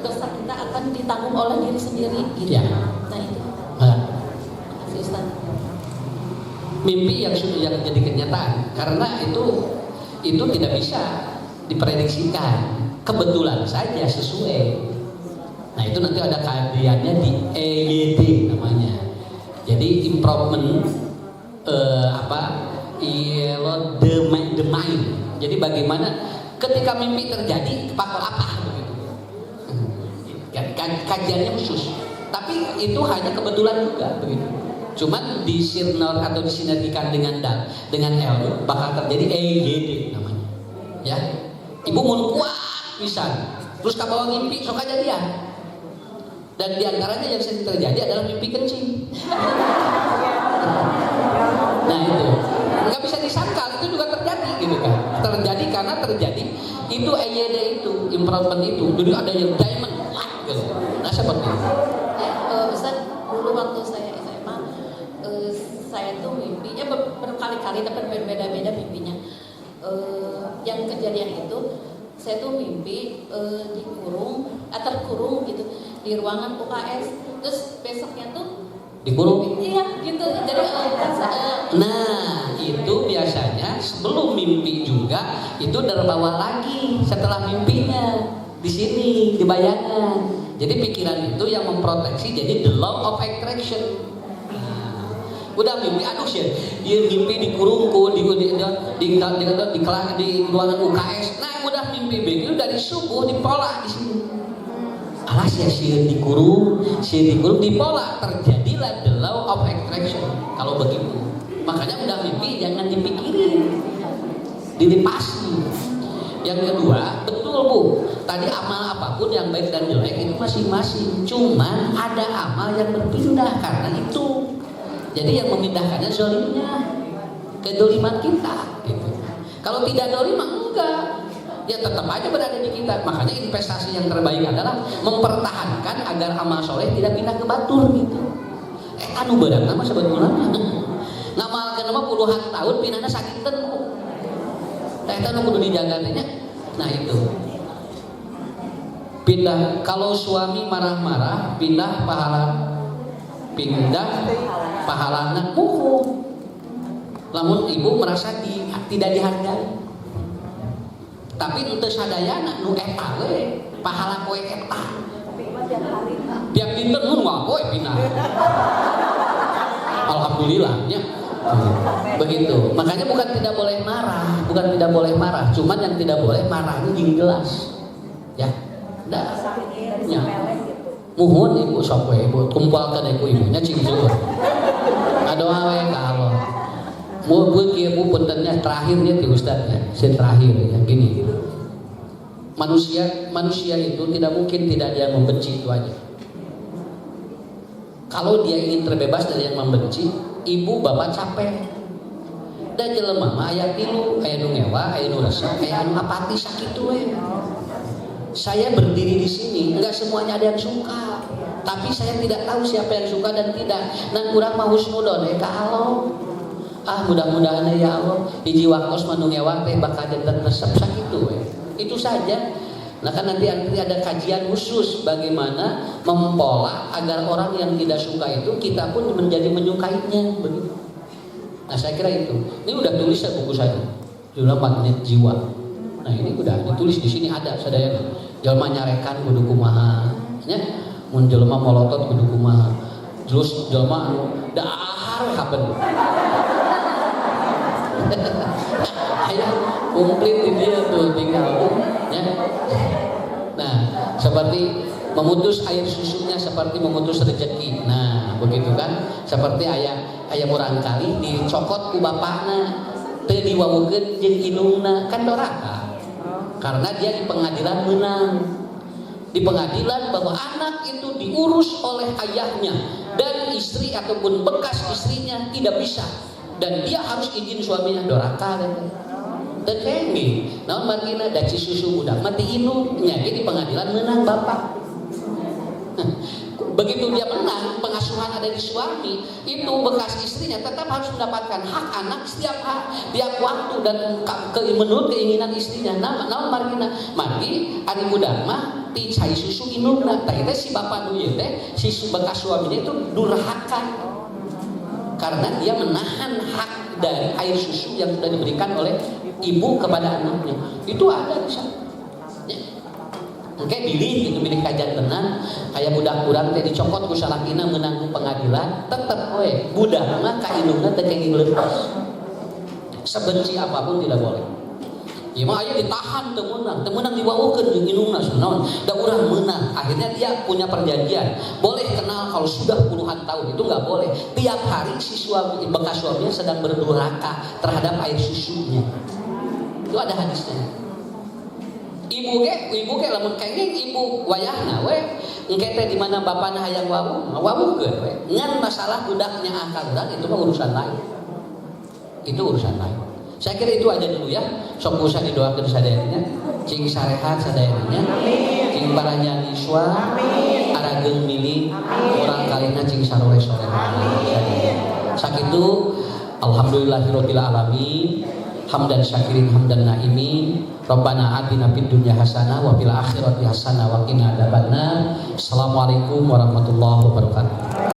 dosa kita akan ditanggung oleh diri sendiri gitu. Ya. Nah itu. Makasih Ustaz. Mimpi yang jadi kenyataan karena itu tidak bisa diprediksikan, kebetulan saja sesuai. Nah itu nanti ada keahliannya di EYD namanya. Jadi improvement the mind. Jadi bagaimana ketika mimpi terjadi kepakul apa begitu. Kajiannya khusus. Tapi itu hanya kebetulan juga begitu. Cuman disirnor atau disinergikan dengan L bakal terjadi EYD namanya. Ya. Ibu mun kuat pisan. Terus kabawa mimpi sok kejadian. Dan diantaranya yang sering terjadi adalah mimpi kencing. Nah itu nggak bisa disangkal, itu juga terjadi gitu kan. Terjadi karena terjadi itu EYD itu improvement itu. Jadi ada yang diamond gitu. Nah seperti itu. saya berkali-kali tapi berbeda-beda mimpinya. Yang kejadian itu saya tuh mimpi terkurung gitu di ruangan UKS. Terus besoknya tuh Dikurung. iya gitu. Jadi Nah, itu biasanya sebelum mimpi juga itu terbawa lagi setelah mimpinya di sini di bayangan. Jadi pikiran itu yang memproteksi, jadi the law of attraction. Nah, udah mimpi aduh sih, dia mimpi dikurungku di ruangan UKS. Nah, udah mimpi begitu dari subuh dipola di sini. Alas ya sih dikurung dipola, terjadilah the law of attraction. Kalau begitu, makanya udah mimpi jangan dipikirin, dilepasi. Yang kedua, betul Bu, tadi amal apapun yang baik dan jelek itu masing-masing. Cuman ada amal yang berpindah karena itu. Jadi yang memindahkannya zolimnya, kedoliman kita. Gitu. Kalau tidak dolim enggak. Ya tetap aja berada di kita. Makanya investasi yang terbaik adalah mempertahankan agar amal soleh tidak pindah ke batur gitu. Anu berat nama sebetulnya. Ngamalkeun mah puluhan tahun pinahna sakinten. Eta nu kudu dijaga teh. Nah itu. Pindah kalau suami marah-marah pindah pahalana muhu. Lamun ibu merasa tidak dihargai. Tapi untuk sadayana nu eta we pahala kowe eta tiap dinten nu kowe pindah alhamdulillah ya begitu. Makanya bukan tidak boleh marah, cuman yang tidak boleh marahnya jeung jelas ya dah ya muhun ibu sok we ibu kumpulkeun ibunya cing seueur ngadoa we ka Allah. Mau kieu Bu puntennya terakhirnya di Ustadznya, terakhir ya gini. Manusia itu tidak mungkin tidak ada yang membenci, itu aja. Kalau dia ingin terbebas dari yang membenci, ibu bapak capek. Da jelema mah aya tilu, aya nu ngewa, aya nu resep, aya nu apati sakitu we. Saya berdiri di sini, enggak semuanya ada yang suka. Tapi saya tidak tahu siapa yang suka dan tidak. Nan urang mah husnudon ka Allah. Mudah-mudahan ya Allah hiji waktos manu ngewa teh bakal janten resep sakitu we. Itu saja. Nah kan nanti ada kajian khusus bagaimana mempola agar orang yang tidak suka itu kita pun menjadi menyukainya begitu. Nah saya kira itu. Ini udah tulis ya buku saya. Judulnya Magnet Jiwa. Nah ini udah ditulis di sini ada sadaya. Jelema nyarekan kudu kumaha nya. Mun jelema molotot kudu kumaha. Terus jelema anu dahar haben. Ayah komplit di dia tuh tinggal ya. Nah seperti memutus air susunya seperti memutus rezeki. Nah begitu kan, seperti ayah murang kali dicokot ku bapakna teu diwawukeun jeung indungna kan doraka karena dia di pengadilan menang. Di pengadilan bahwa anak itu diurus oleh ayahnya dan istri ataupun bekas istrinya tidak bisa. Dan dia harus izin suaminya doraka dan kenging. Namun margina daci susu budak mati inung nyagi di pengadilan menang bapak. Begitu dia menang, pengasuhan ada di suami, itu bekas istrinya tetap harus mendapatkan hak anak setiap waktu dan menurut keinginan istrinya. Namun margina margi ari budak mah ti cai susu inungna. Tah si bapak nu ieu teh si bekas suaminya itu durhaka. Karena dia menahan hak dari air susu yang sudah diberikan oleh ibu kepada anaknya. Itu ada di sana. Ya. Oke, milih kajian tenan kayak budak kurang teh dicokot ku salakina menang pengadilan, tetep we budak mah ka indungna teu kenging leupas. Sebenci apapun tidak boleh. Ya mah aya ditahan teu meunang diwawukeun jeung indungna naon. Da urang meunang. Akhirnya dia punya perjanjian. Boleh kenal kalau sudah puluhan tahun itu enggak boleh. Tiap hari si suami bekas suaminya sedang berdurhaka terhadap air susunya. Itu ada hadisnya. Ibu ke lamun kenging ibu wayahna we engke teh di mana bapana hayang wawukeun we. Ngan masalah budaknya akal urang itu mah urusan lain. Itu urusan lain. Saya kira itu aja dulu ya. Sok usah didoakeun sadayana. Cing sarehat sadayana. Cing paranya niswa. Arageung milih urang kalina cing sarowe soreha. Sakitu Alhamdulillahirabbil alamin. Hamdan syakirin hamdan naimin. Rabbana atina fid dunya hasanah wa fil akhirati hasanah wa qina adzabannar. Assalamualaikum warahmatullahi wabarakatuh.